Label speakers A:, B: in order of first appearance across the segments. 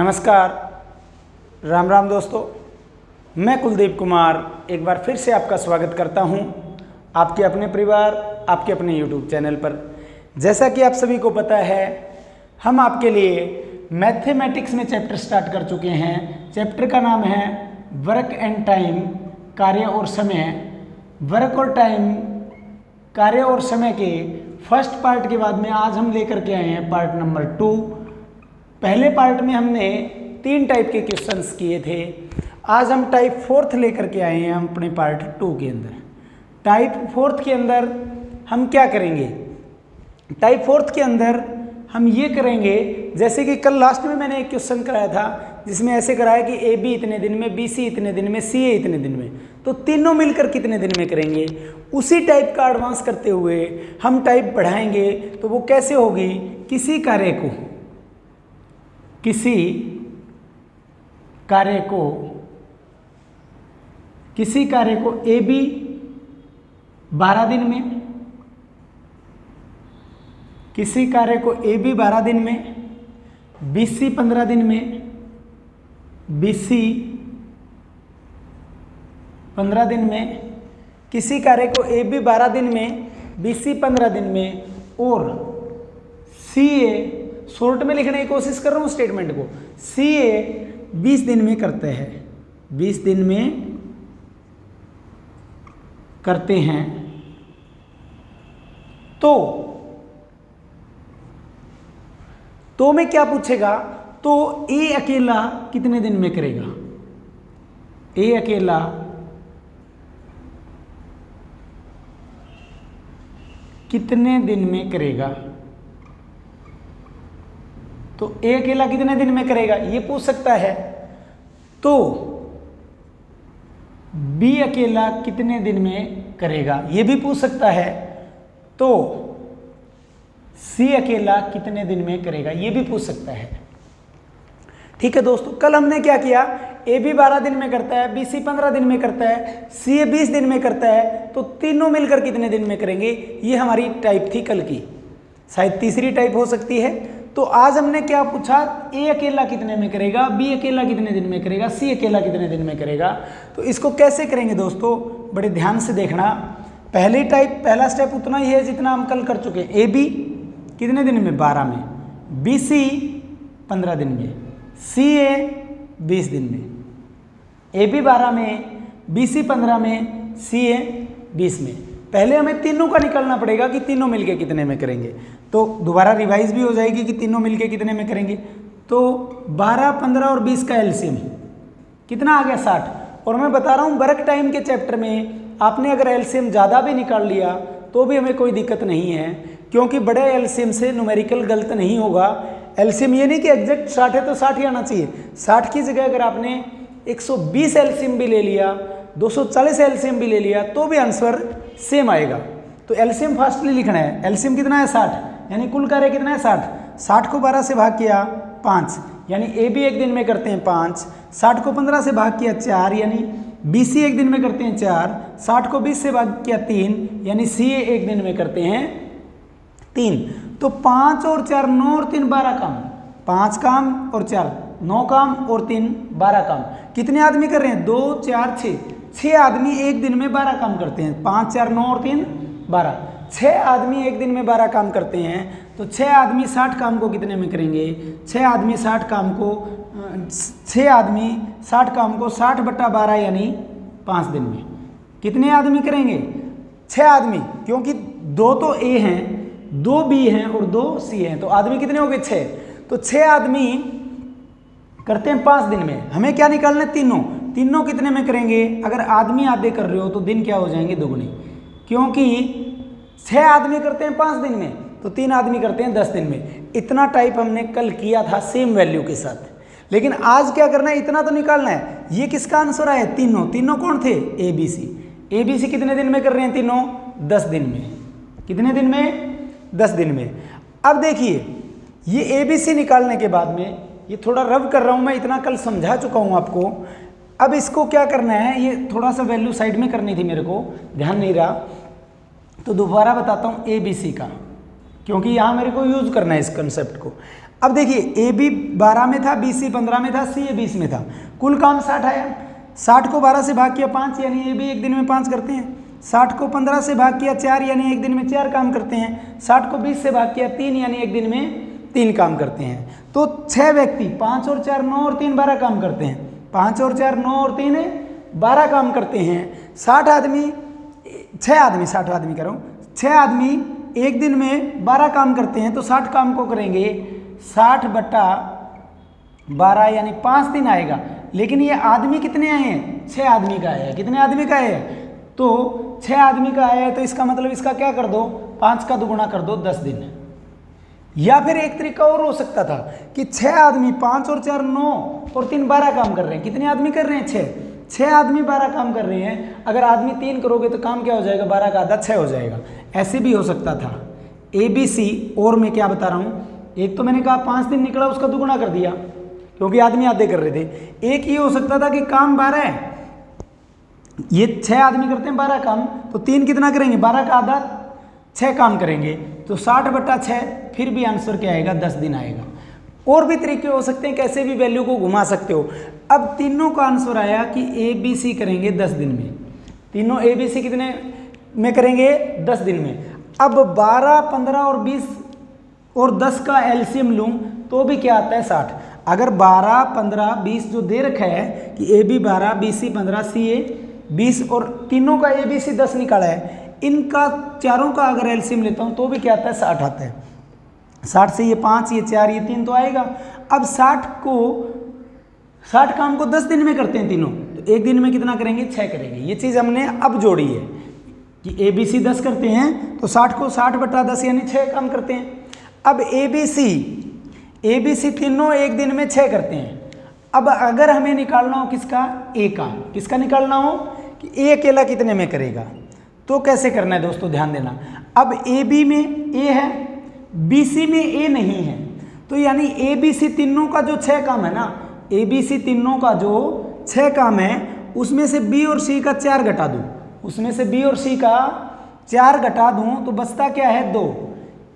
A: नमस्कार, राम राम दोस्तों। मैं कुलदीप कुमार एक बार फिर से आपका स्वागत करता हूं आपके अपने परिवार, आपके अपने यूट्यूब चैनल पर। जैसा कि आप सभी को पता है, हम आपके लिए मैथमेटिक्स में चैप्टर स्टार्ट कर चुके हैं। चैप्टर का नाम है वर्क एंड टाइम, कार्य और समय। वर्क और टाइम, कार्य और समय के फर्स्ट पार्ट के बाद में आज हम लेकर के आए हैं पार्ट नंबर 2। पहले पार्ट में हमने 3 टाइप के क्वेश्चंस किए थे। आज हम टाइप 4th लेकर के आए हैं हम अपने पार्ट 2 के अंदर। टाइप 4th के अंदर हम क्या करेंगे? टाइप 4th के अंदर हम ये करेंगे, जैसे कि कल लास्ट में मैंने एक क्वेश्चन कराया था जिसमें ऐसे कराया कि ए बी इतने दिन में, बी सी इतने दिन में, सी ए इतने दिन में, तो तीनों मिलकर कितने दिन में करेंगे। उसी टाइप का एडवांस करते हुए हम टाइप बढ़ाएंगे। तो वो कैसे होगी? किसी कार्य को ए बी 12 दिन में, किसी कार्य को ए बी 12 दिन में, बी सी 15 दिन में, बी सी 15 दिन में, किसी कार्य को ए बी 12 दिन में, बी सी 15 दिन में, और सी ए, शॉर्ट में लिखने की कोशिश कर रहा हूँ स्टेटमेंट को, सी ए 20 दिन में करते हैं, 20 दिन में करते हैं। तो में क्या पूछेगा? तो ए अकेला कितने दिन में करेगा? ए अकेला कितने दिन में करेगा? तो ए अकेला कितने दिन में करेगा ये पूछ सकता है। तो बी अकेला कितने दिन में करेगा ये भी पूछ सकता है। तो सी अकेला कितने दिन में करेगा ये भी पूछ सकता है। ठीक है दोस्तों, कल हमने क्या किया? ए बी 12 दिन में करता है, बी सी 15 दिन में करता है, सी ए 20 दिन में करता है, तो तीनों मिलकर कितने दिन में करेंगे। ये हमारी टाइप थी कल की, शायद तीसरी टाइप हो सकती है। तो आज हमने क्या पूछा? ए अकेला कितने में करेगा, बी अकेला कितने दिन में करेगा, सी अकेला कितने दिन में करेगा। तो इसको कैसे करेंगे दोस्तों, बड़े ध्यान से देखना। पहली टाइप, पहला स्टेप उतना ही है जितना हम कल कर चुके हैं। ए बी कितने दिन में? 12 में, बी सी 15 दिन में, सी ए 20 दिन में। ए बी 12 में, बी सी 15 में, सी ए 20 में। पहले हमें तीनों का निकालना पड़ेगा कि तीनों मिलके कितने में करेंगे। तो दोबारा रिवाइज भी हो जाएगी कि तीनों मिलके कितने में करेंगे। तो 12, 15 और 20 का एलसीएम कितना आ गया? 60। और मैं बता रहा हूँ वर्क टाइम के चैप्टर में आपने अगर एलसीएम ज़्यादा भी निकाल लिया तो भी हमें कोई दिक्कत नहीं है, क्योंकि बड़े एलसीएम से न्यूमेरिकल गलत नहीं होगा। एलसीएम ये नहीं कि एग्जैक्ट 60 है तो 60 ही आना चाहिए। 60 की जगह अगर आपने 120 एलसीएम भी ले लिया, 240 एलसीएम भी ले लिया, तो भी आंसर सेम आएगा। तो एलसीएम फास्टली लिखना है। एलसीएम कितना है? 60, यानी कुल कार्य कितना है? 60। 60 को 12 से भाग किया 5, यानी ए बी एक दिन में करते हैं 5। 60 को 15 से भाग किया 4, यानी बी सी एक दिन में करते हैं 4। 60 को 20 से भाग किया 3, यानी सी ए एक दिन में करते हैं 3। तो 5 और 4 9 और 3 12 काम, 5 काम और 4 9 काम और 3 12 काम। कितने आदमी कर रहे हैं? 2 4 6, 6 आदमी एक दिन में 12 काम करते हैं। 5 4 9 और 3 12, 6 आदमी एक दिन में 12 काम करते हैं। तो 6 आदमी 60 काम को कितने में करेंगे? 6 आदमी 60 काम को 60/12 यानी 5 दिन में। कितने आदमी करेंगे? 6 आदमी, क्योंकि 2 तो ए हैं, 2 बी हैं और 2 सी हैं, तो आदमी कितने हो गए? 6। तो 6 आदमी करते हैं 5 दिन में। हमें क्या निकालना है? तीनों कितने में करेंगे? अगर आदमी आधे कर रहे हो तो दिन क्या हो जाएंगे? दुगने, क्योंकि 6 आदमी करते हैं 5 दिन में, तो 3 आदमी करते हैं 10 दिन में। इतना टाइप हमने कल किया था सेम वैल्यू के साथ। लेकिन आज क्या करना है? इतना तो निकालना है। ये किसका आंसर है? तीनों कौन थे? ए बी सी। ए बी सी कितने दिन में कर रहे हैं तीनों? 10 दिन में। कितने दिन में? 10 दिन में। अब देखिए, ये ए बी सी निकालने के बाद में, ये थोड़ा रब कर रहा हूँ मैं, इतना कल समझा चुका हूँ आपको। अब इसको क्या करना है? ये थोड़ा सा वैल्यू साइड में करनी थी, मेरे को ध्यान नहीं रहा, तो दोबारा बताता हूँ ए बी सी का, क्योंकि यहाँ मेरे को यूज करना है इस कंसेप्ट को। अब देखिए ए बी 12 में था, बी सी 15 में था, सी ए 20 में था, कुल काम 60 आया। 60 को 12 से भाग किया 5, यानी ए भी एक दिन में 5 करते हैं। 60 को 15 से भाग किया 4, यानी एक दिन में 4 काम करते हैं। 60 को 20 से भाग किया 3, यानी एक दिन में 3 काम करते हैं। तो 6 व्यक्ति 5 और 4 9 और 3 12 काम करते हैं। 5 और 4 9 और 3 12 काम करते हैं। 6 आदमी कह रहा हूँ, 6 आदमी एक दिन में 12 काम करते हैं, तो 60 काम को करेंगे 60 बटा 12, यानी 5 दिन आएगा। लेकिन ये आदमी कितने आए हैं? 6 आदमी का आया है। कितने आदमी का है? तो 6 आदमी का आया है, तो इसका मतलब इसका क्या कर दो, 5 का दुगुना कर दो, 10 दिन। या फिर एक तरीका और हो सकता था कि 6 आदमी 5 और 4 9 और 3 12 काम कर रहे हैं। कितने आदमी कर रहे हैं? 6 आदमी 12 काम कर रहे हैं। अगर आदमी 3 करोगे तो काम क्या हो जाएगा? 12 का आधा 6 हो जाएगा। ऐसे भी हो सकता था। ए बी सी, और मैं क्या बता रहा हूँ, एक तो मैंने कहा 5 दिन निकला, उसका दुगुना कर दिया क्योंकि आदमी आधे कर रहे थे। एक ये हो सकता था कि काम 12 है, ये 6 आदमी करते हैं 12 काम, तो 3 कितना करेंगे? 12 का आधा 6 काम करेंगे, तो 60 बटा 6, फिर भी आंसर क्या आएगा? 10 दिन आएगा। और भी तरीके हो सकते हैं, कैसे भी वैल्यू को घुमा सकते हो। अब तीनों का आंसर आया कि ए बी सी करेंगे 10 दिन में। तीनों ए बी सी कितने में करेंगे? 10 दिन में। अब 12 15 और 20 और 10 का एलसीएम लूँ तो भी क्या आता है? 60। अगर 12 15 20 जो दे रखा है कि ए बी 12 बी सी 15 सी ए 20 और तीनों का ए बी सी 10 निकाला है, इनका चारों का अगर एलसीएम लेता हूँ तो भी क्या आता है? 60 आता है। 60 से ये 5 ये 4 ये 3 तो आएगा। अब 60 काम को 10 दिन में करते हैं तीनों, तो एक दिन में कितना करेंगे? 6 करेंगे। ये चीज़ हमने अब जोड़ी है कि ए बी सी 10 करते हैं, तो 60 को 60 बटा 10 यानी 6 काम करते हैं। अब ए बी सी तीनों एक दिन में 6 करते हैं। अब अगर हमें निकालना हो किसका? ए का। किसका निकालना हो कि ए अकेला कितने में करेगा, तो कैसे करना है दोस्तों, ध्यान देना। अब ए बी में ए है, बी सी में ए नहीं है, तो यानी ए बी सी तीनों का जो 6 काम है ना, ए बी सी तीनों का जो 6 काम है, उसमें से बी और सी का 4 घटा दूँ, उसमें से बी और सी का 4 घटा दूँ तो बचता क्या है? 2।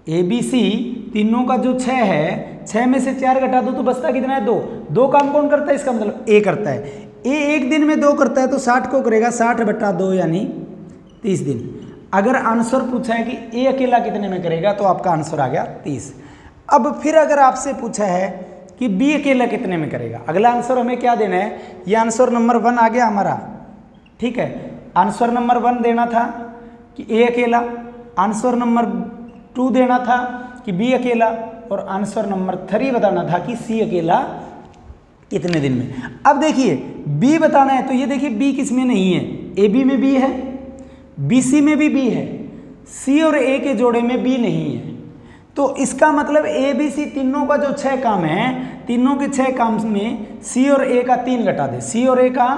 A: ए बी सी तीनों का जो 6 है, 6 में से 4 घटा दो तो बचता कितना है? 2। 2 काम कौन करता है? इसका मतलब ए करता है। ए एक दिन में 2 करता है, तो 60 को करेगा 60 बटा 2 यानी 30 दिन। अगर आंसर पूछा है कि ए अकेला कितने में करेगा, तो आपका आंसर आ गया 30। अब फिर अगर आपसे पूछा है कि बी अकेला कितने में करेगा, अगला आंसर हमें क्या देना है? ये आंसर नंबर 1 आ गया हमारा, ठीक है। आंसर नंबर 1 देना था कि ए अकेला, आंसर नंबर 2 देना था कि बी अकेला, और आंसर नंबर 3 बताना था कि सी अकेला कितने दिन में। अब देखिए बी बताना है, तो ये देखिए बी किस में नहीं है? ए बी में बी है, बी सी में भी बी है, सी और ए के जोड़े में बी नहीं है। तो इसका मतलब ए बी सी तीनों का जो 6 काम है, तीनों के 6 काम में सी और ए का 3 घटा दे, सी और ए का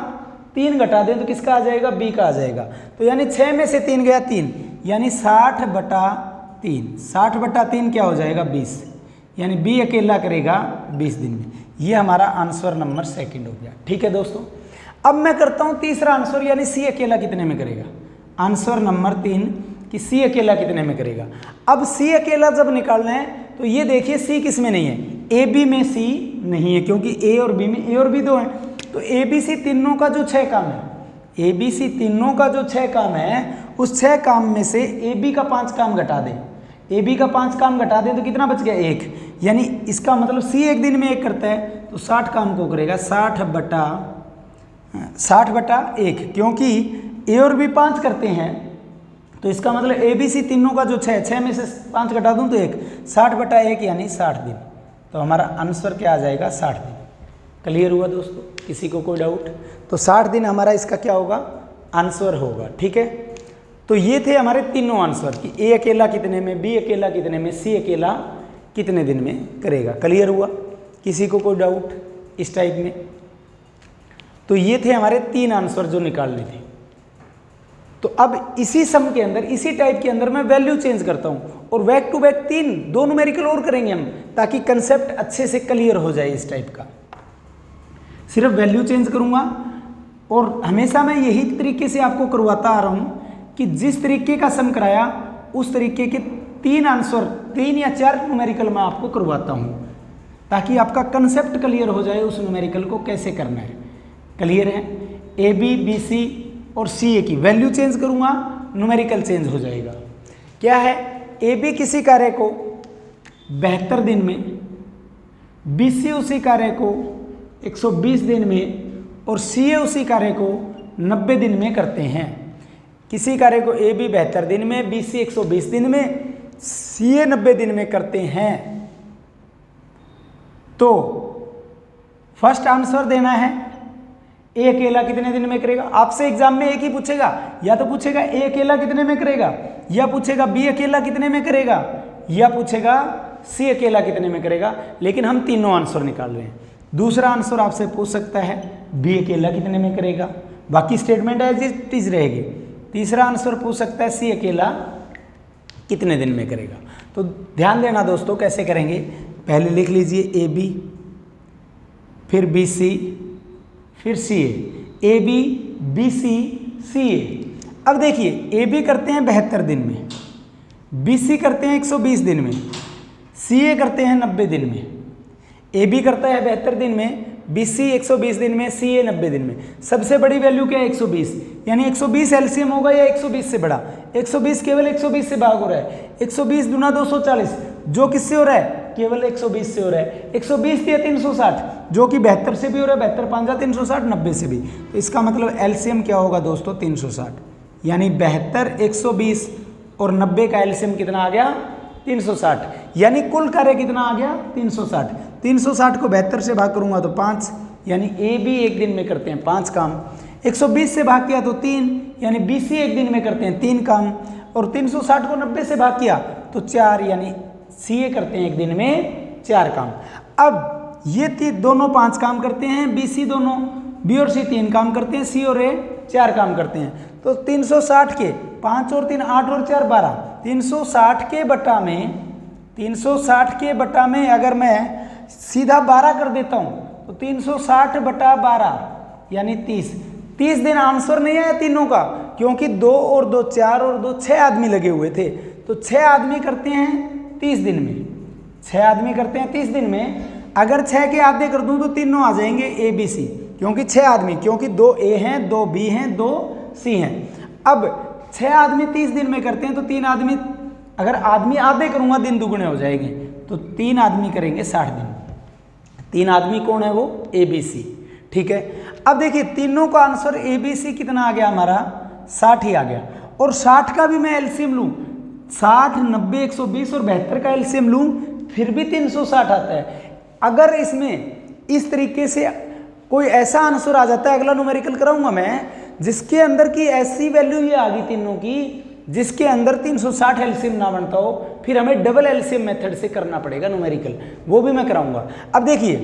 A: 3 घटा दे तो किसका आ जाएगा? बी का आ जाएगा। तो यानी 6 में से 3 गया 3, यानी 60 बटा 3, 60 बटा 3 क्या हो जाएगा? 20, यानी बी अकेला करेगा 20 दिन में। ये हमारा आंसर नंबर 2 हो गया, ठीक है दोस्तों। अब मैं करता हूँ तीसरा आंसर, यानी सी अकेला कितने में करेगा। आंसर नंबर 3 कि सी अकेला कितने में करेगा। अब सी अकेला जब निकालना है तो ये देखिए सी किस में नहीं है? ए बी में सी नहीं है, क्योंकि ए और बी में ए और बी 2 हैं। तो ए बी सी तीनों का जो 6 काम है, ए बी सी तीनों का जो 6 काम है, उस 6 काम में से ए बी का 5 काम घटा दें, ए बी का 5 काम घटा दें तो कितना बच गया? 1। यानी इसका मतलब सी एक दिन में 1 करता है, तो 60 काम को करेगा 60 बटा 1, क्योंकि ए और बी 5 करते हैं, तो इसका मतलब ए बी सी तीनों का जो 6 में से 5 घटा दूं तो 1, 60 बटा 1 यानी 60 दिन। तो हमारा आंसर क्या आ जाएगा? 60 दिन। क्लियर हुआ दोस्तों? किसी को कोई डाउट? तो 60 दिन हमारा इसका क्या होगा? आंसर होगा, ठीक है। तो ये थे हमारे तीनों आंसर कि ए अकेला कितने में, बी अकेला कितने में, सी अकेला कितने दिन में करेगा। क्लियर हुआ? किसी को कोई डाउट इस टाइप में? तो ये थे हमारे 3 आंसर जो निकालने थे। तो अब इसी सम के अंदर, इसी टाइप के अंदर मैं वैल्यू चेंज करता हूँ और बैक टू बैक 3 दो न्यूमेरिकल और करेंगे हम, ताकि कंसेप्ट अच्छे से क्लियर हो जाए इस टाइप का। सिर्फ वैल्यू चेंज करूँगा और हमेशा मैं यही तरीके से आपको करवाता आ रहा हूँ कि जिस तरीके का सम कराया उस तरीके के 3 आंसर, 3 या 4 न्यूमेरिकल मैं आपको करवाता हूँ। ताकि आपका कंसेप्ट क्लियर हो जाए उस न्यूमेरिकल को कैसे करना है। क्लियर है? ए बी, बी सी और सी ए की वैल्यू चेंज करूँगा, न्यूमेरिकल चेंज हो जाएगा। क्या है? ए बी किसी कार्य को 72 दिन में, बी सी उसी कार्य को 120 दिन में और सी ए उसी कार्य को 90 दिन में करते हैं। किसी कार्य को ए बी 72 दिन में, बी सी 120 दिन में, सी ए 90 दिन में करते हैं। तो फर्स्ट आंसर देना है ए अकेला कितने दिन में करेगा। आपसे एग्जाम में एक ही पूछेगा, या तो पूछेगा ए अकेला कितने में करेगा, या पूछेगा बी अकेला कितने में करेगा, या पूछेगा सी अकेला कितने में करेगा। लेकिन हम तीनों आंसर निकाल रहे हैं। दूसरा आंसर आपसे पूछ सकता है बी अकेला कितने में करेगा, बाकी स्टेटमेंट एज इट इज रहेगी। तीसरा आंसर पूछ सकता है सी अकेला कितने दिन में करेगा। तो ध्यान देना दोस्तों, कैसे करेंगे। पहले लिख लीजिए ए बी, फिर बी सी, फिर सी ए बी बी सी ए। अब देखिए ए बी करते हैं 72 दिन में, बी सी करते हैं 120 दिन में, सी ए करते हैं 90 दिन में। ए बी करता है 72 दिन में, बी सी 120 दिन में, सी ए 90 दिन में। सबसे बड़ी वैल्यू क्या है? 120, यानी 120 एलसीएम होगा या 120 से बड़ा। 120 केवल 120 से भाग हो रहा है। 120 गुना 240 जो किससे हो रहा है? केवल 120 से हो रहा है। 120 या 360 जो कि 72 से भी हो रहा है, 72 5 360, 90 से भी। तो इसका मतलब एलसीएम क्या होगा दोस्तों? 360, यानी 72, 120 और 90 का एलसीएम कितना आ गया? 360, यानी कुल कार्य कितना आ गया? 360। 360 को 72 से भाग करूंगा तो 5, यानी ए बी एक दिन में करते हैं 5 काम। 120 से भाग किया तो 3, यानी बी सी एक दिन में करते हैं 3 काम। और 360 को 90 से भाग किया तो 4, यानी सी ए करते हैं एक दिन में 4 काम। अब ये दोनों 5 काम करते हैं, बी सी दोनों, बी और सी 3 काम करते हैं, सी और ए 4 काम करते हैं। तो 360 के 5 और 3 8 और 4 12, 360 के बटा में 360 के बटा में अगर मैं सीधा 12 कर देता हूं तो 360 बटा 12 यानी 30। 30 दिन आंसर नहीं आया तीनों का, क्योंकि 2 और 2 4 और 2 6 आदमी लगे हुए थे। तो 6 आदमी करते हैं 30 दिन में, 6 आदमी करते हैं 30 दिन में। अगर 6 के आधे कर दूं तो तीनों आ जाएंगे ए बी सी, क्योंकि 6 आदमी, क्योंकि 2 ए हैं, 2 बी हैं, 2 सी हैं। अब 6 आदमी 30 दिन में करते हैं तो 3 आदमी, अगर आदमी आधे करूंगा दिन दुगने हो जाएंगे, तो 3 आदमी करेंगे 60 दिन। 3 आदमी कौन है? वो ए बी सी। ठीक है, अब देखिए तीनों का आंसर ए बी सी कितना आ गया हमारा? 60 ही आ गया। और 60 का भी मैं एलसीएम लूं, 60 90 120 और 72 का एलसीएम लूं, फिर भी 360 आता है। अगर इसमें इस तरीके से कोई ऐसा आंसर आ जाता है, अगला न्यूमेरिकल कराऊंगा मैं, जिसके अंदर की ऐसी वैल्यू ये आ गई तीनों की, जिसके अंदर 360 एलसीएम ना बनता हो, फिर हमें डबल एलसीएम मेथड से करना पड़ेगा न्यूमेरिकल, वो भी मैं कराऊंगा। अब देखिए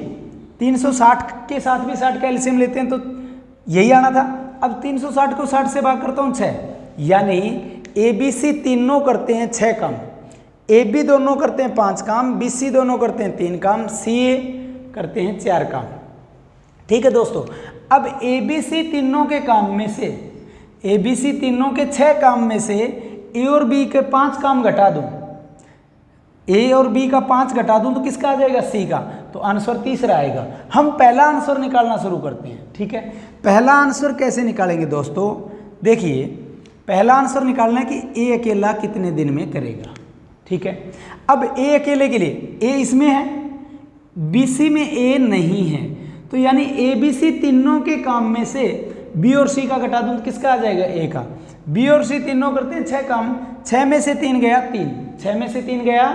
A: 360 के साथ भी 60 का एलसीएम लेते हैं तो यही आना था। अब 360 को 60 से भाग करता हूँ 6, यानी ए बी सी तीनों करते हैं 6 काम, ए बी दोनों करते हैं 5 काम, बी सी दोनों करते हैं 3 काम, सी ए करते हैं 4 काम। ठीक है दोस्तों, अब ए बी सी तीनों के काम में से, ए बी सी तीनों के 6 काम में से ए और बी के 5 काम घटा दूं, ए और बी का 5 घटा दूं तो किसका आ जाएगा? सी का। तो आंसर तीसरा आएगा। हम पहला आंसर निकालना शुरू करते हैं। ठीक है, पहला आंसर कैसे निकालेंगे दोस्तों? देखिए पहला आंसर निकालना है कि ए अकेला कितने दिन में करेगा। ठीक है, अब ए अकेले के लिए ए इसमें है, बी सी में ए नहीं है, तो यानी ए बी सी तीनों के काम में से बी और सी का घटा दूं तो किसका आ जाएगा? ए का। बी और सी तीनों करते हैं 6 काम, 6 में से 3 गया 3, 6 में से 3 गया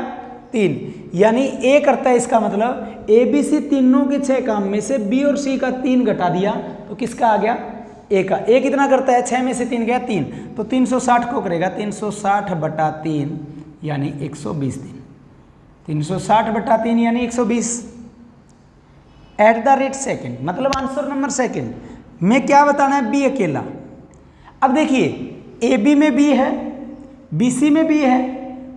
A: 3, यानी ए करता है। इसका मतलब ए बी सी तीनों के 6 काम में से बी और सी का 3 घटा दिया तो किसका आ गया? ए का। ए कितना करता है? 6 में से 3 गया 3, तो 360 को करेगा 360 बटा 3 यानी 120 दिन। 360 बटा 3 यानी 120 एट द रेट सेकेंड, मतलब आंसर नंबर सेकेंड में क्या बताना है? बी अकेला। अब देखिए ए बी में बी है, बी सी में बी है,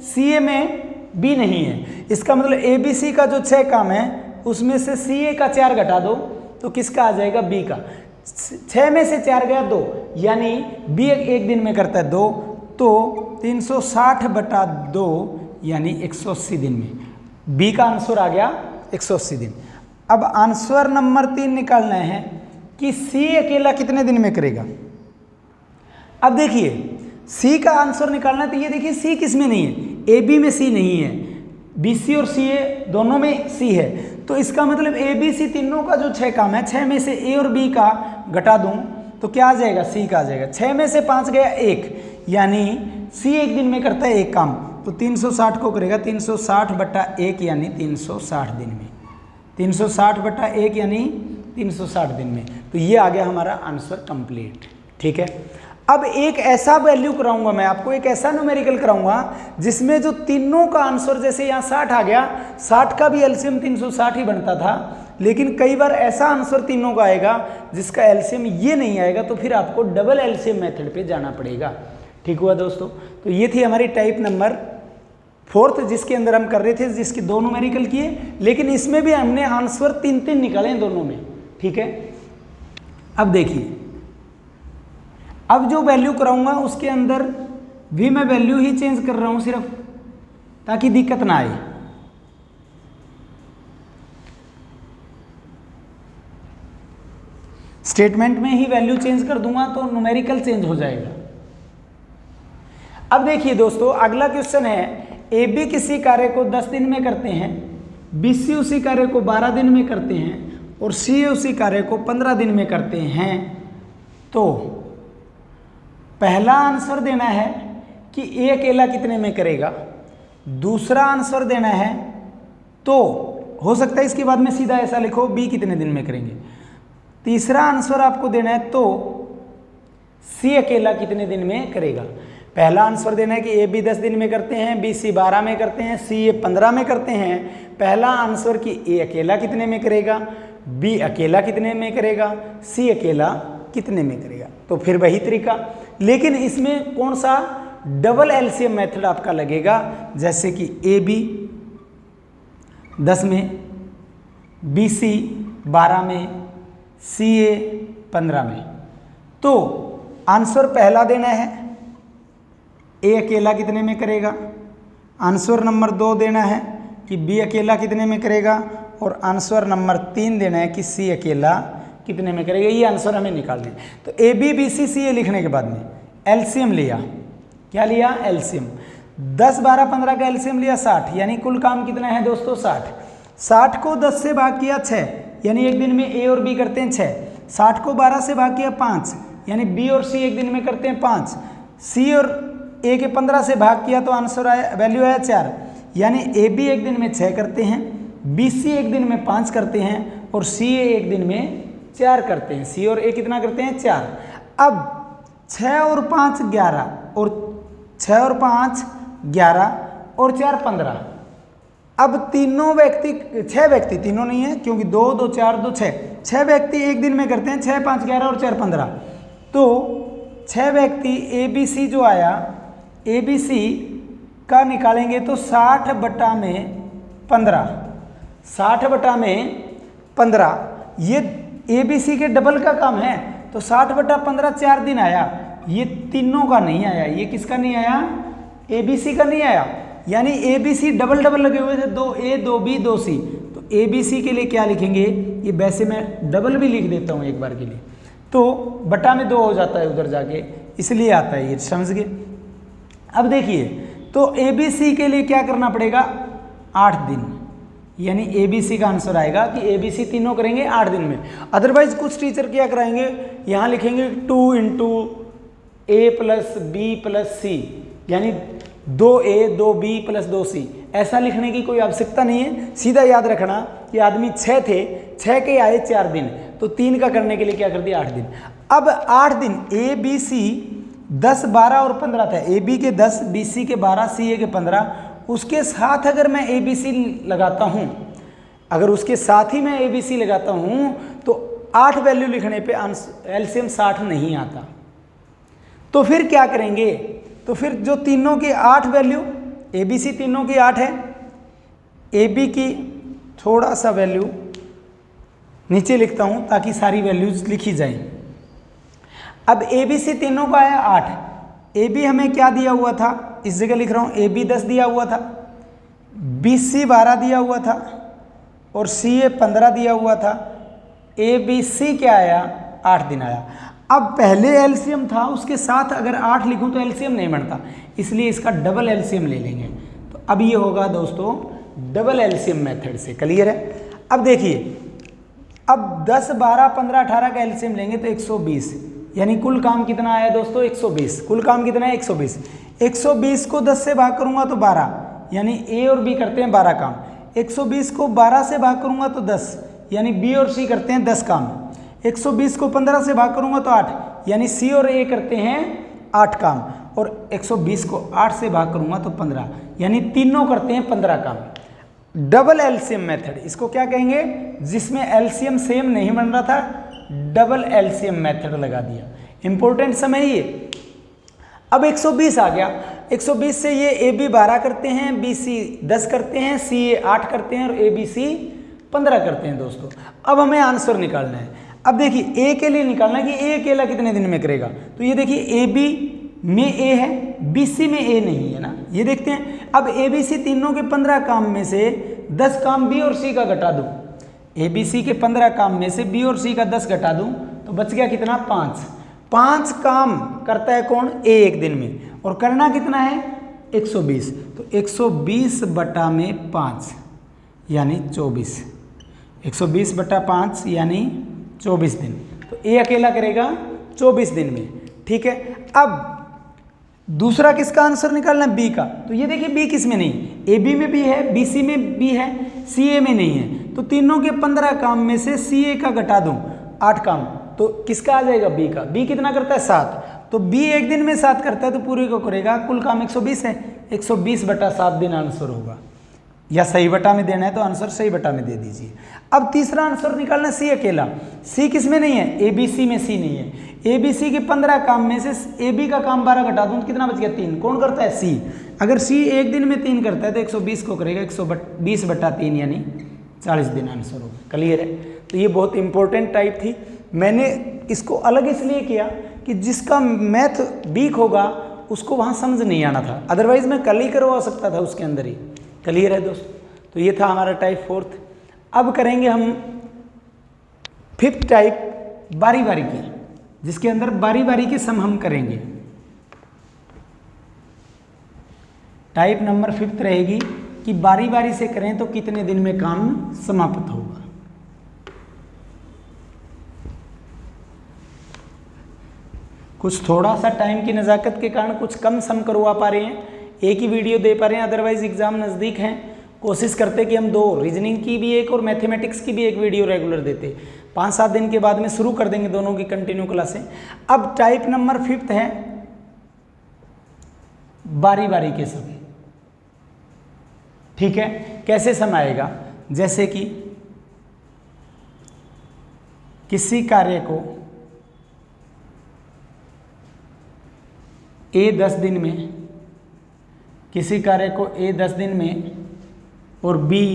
A: सी ए में बी नहीं है। इसका मतलब ए बी सी का जो 6 काम है उसमें से सी ए का 4 घटा दो तो किसका आ जाएगा? बी का। 6 में से 4 गया 2, यानी बी एक दिन में करता है 2, तो 360 बटा 2 यानी 180 दिन में। बी का आंसर आ गया 180 दिन। अब आंसर नंबर 3 निकालना है कि सी अकेला कितने दिन में करेगा। अब देखिए सी का आंसर निकालना है, तो ये देखिए सी किस में नहीं है, ए बी में सी नहीं है, बी सी और सी ए दोनों में सी है। तो इसका मतलब ए बी सी तीनों का जो 6 काम है, 6 में से ए और बी का घटा दूं तो क्या आ जाएगा, सी का आ जाएगा। 6 में से 5 गया 1, यानी सी एक दिन में करता है एक काम, तो 360 को करेगा 360/1 यानी 360 दिन में, 360/1 यानी 360 दिन में। तो ये आ गया हमारा आंसर कंप्लीट। ठीक है, अब एक ऐसा वैल्यू कराऊंगा मैं आपको, एक ऐसा न्यूमेरिकल कराऊंगा जिसमें जो तीनों का आंसर, जैसे यहाँ 60 आ गया, 60 का भी एलसीएम 360 ही बनता था, लेकिन कई बार ऐसा आंसर तीनों का आएगा जिसका एलसीएम ये नहीं आएगा, तो फिर आपको डबल एलसीएम मेथड पे जाना पड़ेगा। ठीक हुआ दोस्तों। तो ये थी हमारी टाइप नंबर 4 जिसके अंदर हम कर रहे थे, जिसके 2 न्यूमेरिकल किए, लेकिन इसमें भी हमने आंसर 3-3 निकाले दोनों में। ठीक है, अब देखिए, अब जो वैल्यू कराऊंगा उसके अंदर भी मैं वैल्यू ही चेंज कर रहा हूं सिर्फ, ताकि दिक्कत ना आए। स्टेटमेंट में ही वैल्यू चेंज कर दूंगा तो न्यूमेरिकल चेंज हो जाएगा। अब देखिए दोस्तों, अगला क्वेश्चन है, ए बी किसी कार्य को 10 दिन में करते हैं, बी सी उसी कार्य को 12 दिन में करते हैं और सी उसी कार्य को 15 दिन में करते हैं। तो पहला आंसर देना है कि ए अकेला कितने में करेगा, दूसरा आंसर देना है, तो हो सकता है इसके बाद में सीधा ऐसा लिखो बी कितने दिन में करेंगे, तीसरा आंसर आपको देना है तो सी अकेला कितने दिन में करेगा। पहला आंसर देना है कि ए बी 10 दिन में करते हैं, बी सी 12 में करते हैं, सी ए 15 में करते हैं। पहला आंसर कि ए अकेला कितने में करेगा, बी अकेला कितने में करेगा, सी अकेला कितने में करेगा। तो फिर वही तरीका, लेकिन इसमें कौन सा डबल एलसीएम मेथड आपका लगेगा, जैसे कि ए बी 10 में, बी सी 12 में, सी ए 15 में। तो आंसर पहला देना है ए अकेला कितने में करेगा, आंसर नंबर 2 देना है कि बी अकेला कितने में करेगा, और आंसर नंबर 3 देना है कि सी अकेला कितने में करेगा। ये आंसर हमें निकालने हैं। तो ए बी बी सी सी ए लिखने के बाद में एलसीएम लिया, क्या लिया, एलसीएम। 10 12 15 का एलसीएम लिया 60, यानी कुल काम कितना है दोस्तों 60। 60 को 10 से भाग किया 6, यानी एक दिन में ए और बी करते हैं 6। 60 को 12 से भाग किया 5, यानी बी और सी एक दिन में करते हैं 5। सी और ए के 15 से भाग किया तो आंसर आया, वैल्यू आया 4, यानी ए बी एक दिन में 6 करते हैं, बी सी एक दिन में 5 करते हैं और सी ए एक दिन में 4 करते हैं। सी और ए कितना करते हैं 4। अब 6 और 5 11, और 6 और 5 11 और 4 15। अब तीनों व्यक्ति, 6 व्यक्ति, तीनों नहीं है क्योंकि 2 2 4 2 6 व्यक्ति एक दिन में करते हैं, 6 5 11 और 4 15। तो 6 व्यक्ति ए बी सी जो आया, ए बी सी का निकालेंगे तो 60/15, 60/15, ये ए बी सी के डबल का काम है। तो 60/15 4 दिन आया, ये तीनों का नहीं आया। ये किसका नहीं आया, ए बी सी का नहीं आया, यानी A B C double double लगे हुए थे, 2 ए 2 बी 2 सी। तो ए बी सी के लिए क्या लिखेंगे, ये वैसे मैं डबल भी लिख देता हूँ एक बार के लिए, तो बटा में 2 हो जाता है उधर जाके, इसलिए आता है, ये समझ गए। अब देखिए, तो ए बी सी के लिए क्या करना पड़ेगा, 8 दिन, यानी ए बी सी का आंसर आएगा कि ए बी सी तीनों करेंगे 8 दिन में। अदरवाइज कुछ टीचर क्या कराएंगे, यहाँ लिखेंगे 2 × ए प्लस बी प्लस सी, यानी 2a 2b + 2c। ऐसा लिखने की कोई आवश्यकता नहीं है। सीधा याद रखना कि आदमी 6 थे, 6 के आए 4 दिन, तो 3 का करने के लिए क्या कर दिया 8 दिन। अब 8 दिन ए बी सी 10 12 और 15 था, ए बी के 10 बी सी के 12 सी ए के 15। उसके साथ अगर मैं ए बी सी लगाता हूँ, अगर उसके साथ ही मैं ए बी सी लगाता हूँ तो 8 वैल्यू लिखने पे एलसीएम 60 नहीं आता। तो फिर क्या करेंगे, तो फिर जो तीनों की 8 वैल्यू, ए बी सी तीनों की 8 है, ए बी की थोड़ा सा वैल्यू नीचे लिखता हूँ ताकि सारी वैल्यूज लिखी जाए। अब ए बी सी तीनों का है 8, ए बी हमें क्या दिया हुआ था, इस जगह लिख रहा हूँ ए बी 10 दिया हुआ था, बी सी 12 दिया हुआ था, और सी ए 15 दिया हुआ था, ए बी सी क्या आया 8 दिन आया। अब पहले एलसीएम था, उसके साथ अगर 8 लिखूं तो एलसीएम नहीं बनता, इसलिए इसका डबल एलसीएम ले लेंगे। तो अब ये होगा दोस्तों डबल एलसीएम मेथड से। क्लियर है? अब देखिए, अब 10, 12, 15, 18 का एलसीएम लेंगे तो 120, यानी कुल काम कितना आया दोस्तों 120। कुल काम कितना है 120। 120 को 10 से भाग करूंगा तो 12, यानी ए और बी करते हैं 12 काम। 120 को 12 से भाग करूंगा तो 10, यानी बी और सी करते हैं 10 काम। 120 को 15 से भाग करूंगा तो 8, यानी सी और ए करते हैं 8 काम। और 120 को 8 से भाग करूंगा तो 15, यानी तीनों करते हैं 15 काम। डबल एलसीएम मेथड, इसको क्या कहेंगे? जिसमें एलसीएम सेम नहीं बन रहा था, डबल एलसीएम मेथड लगा दिया। इंपॉर्टेंट समय ये। अब 120 आ गया, 120 से ये ए बी 12 करते हैं, बी सी 10 करते हैं, सी ए 8 करते हैं और ए बी सी 15 करते हैं दोस्तों। अब हमें आंसर निकालना है। अब देखिए ए के लिए निकालना है कि ए अकेला कितने दिन में करेगा। तो ये देखिए ए बी में ए है, बी सी में ए नहीं है ना, ये देखते हैं। अब ए बी सी तीनों के 15 काम में से 10 काम बी और सी का घटा दूं। ए बी सी के 15 काम में से बी और सी का 10 घटा दूं तो बच गया कितना 5। 5 काम करता है कौन? ए एक दिन में, और करना कितना है 120। तो 120 बटा में 5 यानी 24। 120 बटा 5 यानी 24 दिन। तो ए अकेला करेगा 24 दिन में। ठीक है, अब दूसरा किसका आंसर निकालना है? बी का। तो ये देखिए बी किस में नहीं, ए बी में भी है, बी सी में भी है, सी ए में नहीं है। तो तीनों के 15 काम में से सी ए का घटा दूं 8 काम, तो किसका आ जाएगा? बी का। बी कितना करता है 7, तो बी एक दिन में 7 करता है तो पूरे को करेगा। कुल काम 120 है, 120 बटा 7 दिन आंसर होगा। या सही बटा में देना है तो आंसर सही बटा में दे दीजिए। अब तीसरा आंसर निकालना सी अकेला। सी किस में नहीं है? ए बी सी में सी नहीं है। ए बी सी के 15 काम में से ए बी का काम 12 घटा दूं तो कितना बच गया? 3। कौन करता है? सी। अगर सी एक दिन में 3 करता है तो 120 को करेगा 120 बटा 3 यानी 40 दिन आंसर होगा। क्लियर है? तो ये बहुत इंपॉर्टेंट टाइप थी। मैंने इसको अलग इसलिए किया कि जिसका मैथ वीक होगा उसको वहाँ समझ नहीं आना था, अदरवाइज मैं कल ही करवा सकता था उसके अंदर ही। क्लियर है दोस्तों? तो ये था हमारा टाइप 4। अब करेंगे हम 5th टाइप बारी बारी की, जिसके अंदर बारी बारी के सम हम करेंगे। टाइप नंबर 5th रहेगी कि बारी बारी से करें तो कितने दिन में काम समाप्त होगा। कुछ थोड़ा सा टाइम की नज़ाकत के कारण कुछ कम सम करवा पा रहे हैं, एक ही वीडियो दे पा रहे हैं, अदरवाइज एग्जाम नज़दीक हैं। कोशिश करते कि हम 2 रीजनिंग की भी एक और मैथमेटिक्स की भी एक वीडियो रेगुलर देते। 5-7 दिन के बाद में शुरू कर देंगे दोनों की कंटिन्यू क्लासें। अब टाइप नंबर 5th है बारी बारी के सम। ठीक है, कैसे सम आएगा? जैसे कि किसी कार्य को ए 10 दिन में, किसी कार्य को ए 10 दिन में और बी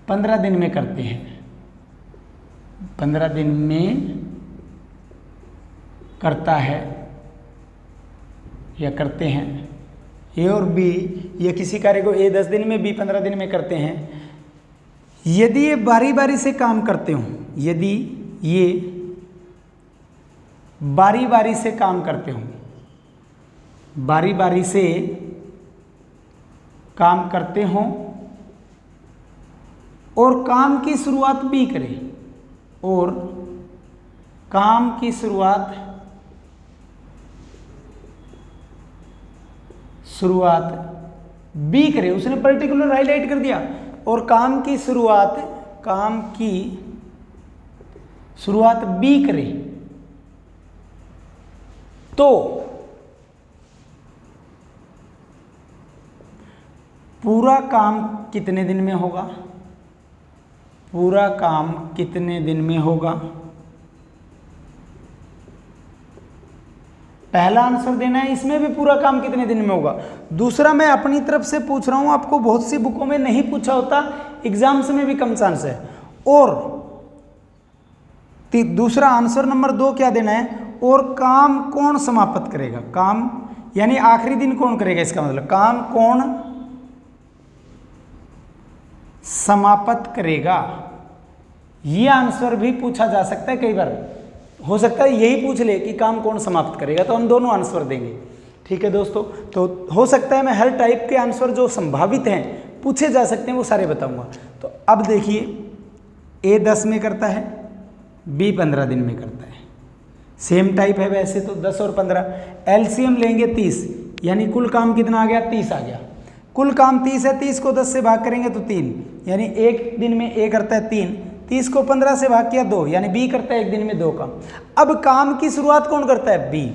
A: 15 दिन में करते हैं। 15 दिन में करता है या करते हैं, ए और बी, ये किसी कार्य को ए 10 दिन में बी 15 दिन में करते हैं। यदि ये बारी बारी से काम करते हों, यदि ये बारी बारी से काम करते हों, बारी बारी से काम करते हों और काम की शुरुआत बी करें, और काम की शुरुआत बी करे, उसने पर्टिकुलर हाईलाइट कर दिया, और काम की शुरुआत बी करे, तो पूरा काम कितने दिन में होगा? पूरा काम कितने दिन में होगा? पहला आंसर देना है, इसमें भी पूरा काम कितने दिन में होगा। दूसरा मैं अपनी तरफ से पूछ रहा हूं, आपको बहुत सी बुकों में नहीं पूछा होता, एग्जाम्स में भी कम चांस है। और दूसरा आंसर नंबर 2 क्या देना है? और काम कौन समाप्त करेगा? काम यानी आखिरी दिन कौन करेगा, इसका मतलब काम कौन समाप्त करेगा। ये आंसर भी पूछा जा सकता है, कई बार हो सकता है यही पूछ ले कि काम कौन समाप्त करेगा, तो हम दोनों आंसर देंगे। ठीक है दोस्तों, तो हो सकता है मैं हर टाइप के आंसर जो संभावित हैं पूछे जा सकते हैं वो सारे बताऊंगा। तो अब देखिए, ए 10 में करता है, बी 15 दिन में करता है, सेम टाइप है वैसे तो 10 और 15। एलसीएम लेंगे 30, यानी कुल काम कितना आ गया, 30 आ गया। कुल काम 30 है, 30 को 10 से भाग करेंगे तो 3, यानी एक दिन में ए करता है 3, 30 को 15 से भाग किया 2, यानी बी करता है एक दिन में 2 काम। अब काम की शुरुआत कौन करता है, बी।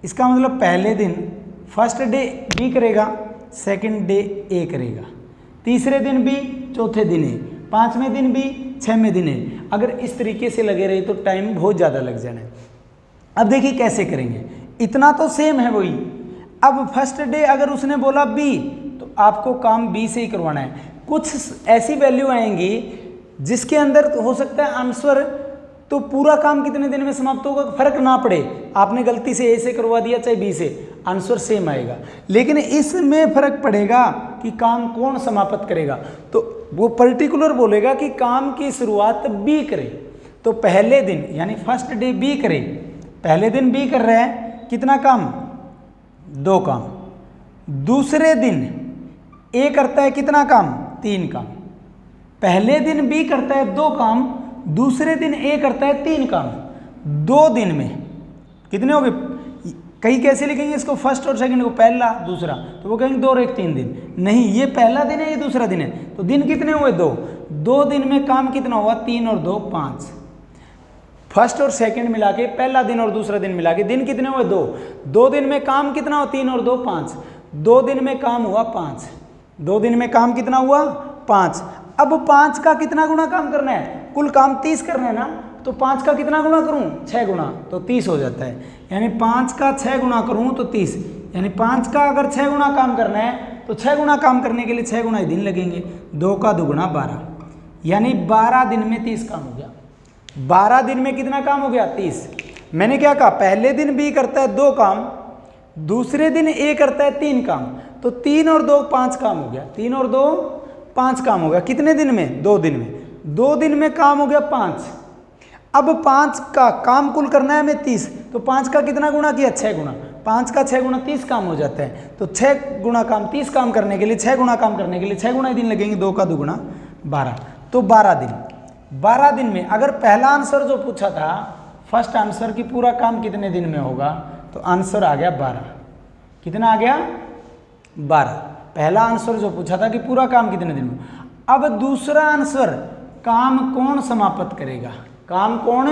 A: इसका मतलब पहले दिन फर्स्ट डे बी करेगा, सेकंड डे ए करेगा, तीसरे दिन बी, चौथे दिन ए, पांचवें दिन बी, छठवें दिन ए। अगर इस तरीके से लगे रहे तो टाइम बहुत ज़्यादा लग जाना है। अब देखिए कैसे करेंगे, इतना तो सेम है वही। अब फर्स्ट डे अगर उसने बोला बी तो आपको काम बी से ही करवाना है। कुछ ऐसी वैल्यू आएंगी जिसके अंदर हो सकता है आंसर तो पूरा काम कितने दिन में समाप्त होगा फर्क ना पड़े, आपने गलती से ए से करवा दिया चाहे बी से, आंसर सेम आएगा। लेकिन इसमें फर्क पड़ेगा कि काम कौन समाप्त करेगा, तो वो पर्टिकुलर बोलेगा कि काम की शुरुआत बी करे। तो पहले दिन यानी फर्स्ट डे बी करे, पहले दिन बी कर रहे हैं कितना काम, 2 काम। दूसरे दिन ए करता है कितना काम, 3 काम। पहले दिन बी करता है 2 काम, दूसरे दिन ए करता है 3 काम। 2 दिन में कितने हो गए, कई कैसे लिखेंगे इसको, फर्स्ट और सेकंड को, पहला दूसरा, तो वो कहेंगे 2 और 1 3 दिन। नहीं, ये पहला दिन है, ये दूसरा दिन है, तो दिन कितने हुए, 2। 2 दिन में काम कितना हुआ, 3 और 2 5। फर्स्ट और सेकंड मिला के, पहला दिन और दूसरा दिन मिला के दिन कितने हुए, 2। 2 दिन में काम कितना हुआ, 3 और 2 5। 2 दिन में काम हुआ 5। 2 दिन में काम कितना हुआ, 5। अब 5 का कितना गुना काम करना है, कुल काम 30 करना है ना, तो 5 का कितना गुना करूं, 6 गुना, तो 30 हो जाता है। यानी 5 का 6 गुना करूं तो 30, यानी 5 का अगर 6 गुना काम करना है तो 6 गुना काम करने के लिए 6 गुना ही दिन लगेंगे। 2 का दुगुना 12, यानी 12 दिन में 30 काम हो गया। 12 दिन में कितना काम हो गया, 30। मैंने क्या कहा, पहले दिन बी करता है 2 काम, दूसरे दिन ए करता है 3 काम, तो 3 और 2 5 काम हो गया, 3 और 2 5 काम हो गया। कितने दिन में, 2 दिन में। 2 दिन में काम हो गया 5। अब 5 का काम कुल करना है हमें 30, तो 5 का कितना गुना किया, 6 गुना। 5 का 6 गुना 30 काम हो जाता है, तो 6 गुना काम 30 काम करने के लिए, 6 गुना काम करने के लिए 6 गुना ही दिन लगेंगे। 2 का दुगुना 12, तो 12 दिन। 12 दिन में अगर पहला आंसर जो पूछा था, फर्स्ट आंसर की पूरा काम कितने दिन में होगा, तो आंसर आ गया 12। कितना आ गया, 12। पहला आंसर जो पूछा था कि पूरा काम कितने दिन में। अब दूसरा आंसर, काम कौन समाप्त करेगा, काम कौन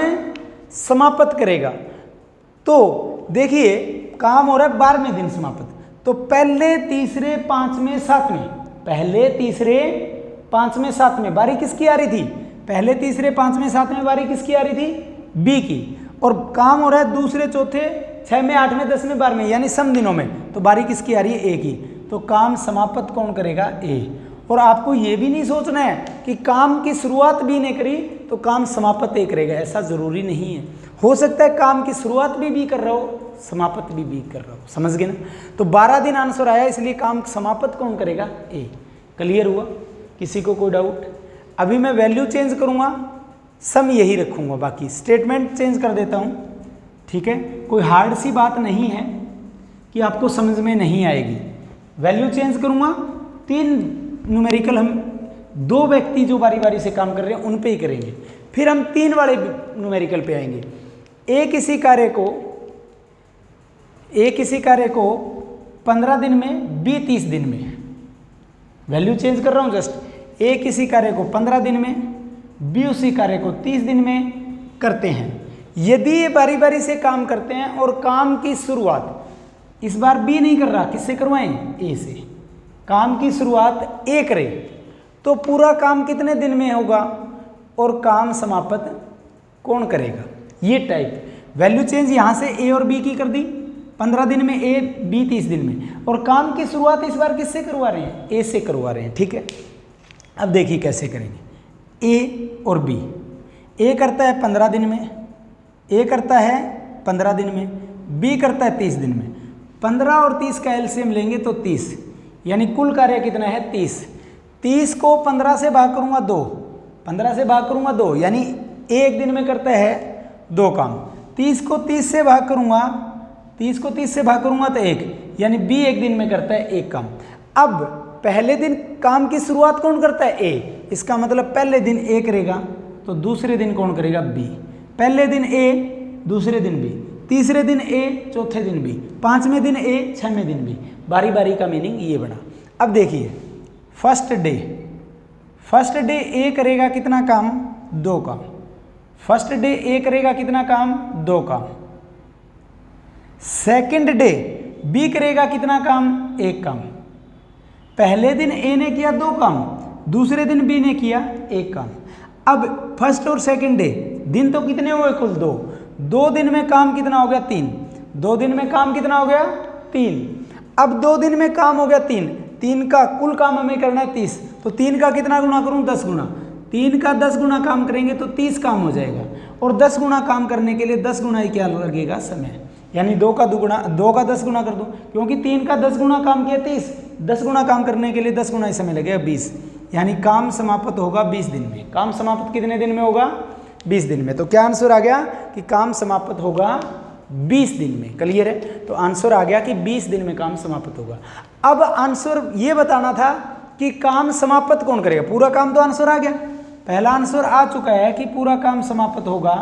A: समाप्त करेगा। तो देखिए काम हो रहा है 12वें दिन समाप्त, तो पहले तीसरे पांचवें सातवें, पहले तीसरे पांचवें सातवें बारी किसकी आ रही थी, पहले तीसरे पांचवें सातवें बारी किसकी आ रही थी, बी की। और काम हो रहा है दूसरे चौथे 6वें 8वें 10वें 12वें, यानी सम दिनों में, तो बारी किसकी आ रही है, ए की। तो काम समाप्त कौन करेगा, ए। और आपको ये भी नहीं सोचना है कि काम की शुरुआत बी ने करी तो काम समाप्त ए करेगा, ऐसा जरूरी नहीं है। हो सकता है काम की शुरुआत भी बी कर रहा हो, समाप्त भी बी कर रहा हो, समझ गए ना। तो 12 दिन आंसर आया, इसलिए काम समाप्त कौन करेगा, ए। क्लियर हुआ, किसी को कोई डाउट। अभी मैं वैल्यू चेंज करूंगा, सम यही रखूंगा, बाकी स्टेटमेंट चेंज कर देता हूं, ठीक है। कोई हार्ड सी बात नहीं है कि आपको समझ में नहीं आएगी। वैल्यू चेंज करूंगा, 3 न्यूमेरिकल, हम 2 व्यक्ति जो बारी बारी से काम कर रहे हैं उन पे ही करेंगे, फिर हम 3 वाले न्यूमेरिकल पे आएंगे। ए किसी कार्य को 15 दिन में, बी 30 दिन में। वैल्यू चेंज कर रहा हूं जस्ट। ए किसी कार्य को 15 दिन में, बी उसी कार्य को 30 दिन में करते हैं। यदि ये बारी बारी से काम करते हैं और काम की शुरुआत इस बार बी नहीं कर रहा, किससे करवाएं, ए से। काम की शुरुआत ए करे तो पूरा काम कितने दिन में होगा और काम समाप्त कौन करेगा, ये टाइप। वैल्यू चेंज यहाँ से ए और बी की कर दी, 15 दिन में ए, बी 30 दिन में, और काम की शुरुआत इस बार किससे करवा रहे हैं, ए से करवा रहे हैं, ठीक है। अब देखिए कैसे करेंगे, ए और बी। ए करता है 15 दिन में, ए करता है 15 दिन में, बी करता है 30 दिन में। 15 और 30 का एलसीएम लेंगे तो 30, यानी कुल कार्य कितना है 30। 30 को 15 से भाग करूंगा 2, 15 से भाग करूंगा 2, यानी एक दिन में करता है 2 काम। 30 को 30 से भाग करूंगा, 30 को 30 से भाग करूंगा तो 1, यानी बी एक दिन में करता है 1 काम। अब पहले दिन काम की शुरुआत कौन करता है? ए। इसका मतलब पहले दिन ए करेगा तो दूसरे दिन कौन करेगा? बी। पहले दिन ए, दूसरे दिन बी, तीसरे दिन ए, चौथे दिन बी, पांचवें दिन ए, छठवें दिन बी। बारी बारी का मीनिंग ये बना। अब देखिए फर्स्ट डे ए करेगा कितना काम? 2 काम। फर्स्ट डे ए करेगा कितना काम? 2 काम। सेकंड डे बी करेगा कितना काम? 1 काम। पहले दिन ए ने किया 2 काम, दूसरे दिन बी ने किया 1 काम। अब फर्स्ट और सेकंड डे दिन तो कितने हुए? कुल 2। 2 दिन में काम कितना हो गया? 3। 2 दिन में काम कितना हो गया? 3। अब 2 दिन में काम हो गया 3, 3 का कुल काम हमें करना है 30, तो 3 का कितना गुना करूं? 10 गुना। 3 का 10 गुना काम करेंगे तो 30 काम हो जाएगा, और 10 गुना काम करने के लिए 10 गुना ही क्या लगेगा? समय। यानी 2 का 10 गुना कर दूं, क्योंकि 3 का 10 गुना काम किया 30, 10 गुना काम करने के लिए 10 गुना ही समय लगेगा 20, यानी काम समाप्त होगा 20 दिन में। काम समाप्त कितने दिन में होगा? 20 दिन में। तो क्या आंसर आ गया कि काम समाप्त होगा 20 दिन में। क्लियर है? तो आंसर आ गया कि 20 दिन में काम समाप्त होगा। अब आंसर ये बताना था कि काम समाप्त कौन करेगा। पूरा काम तो आंसर आ गया, पहला आंसर आ चुका है कि पूरा काम समाप्त होगा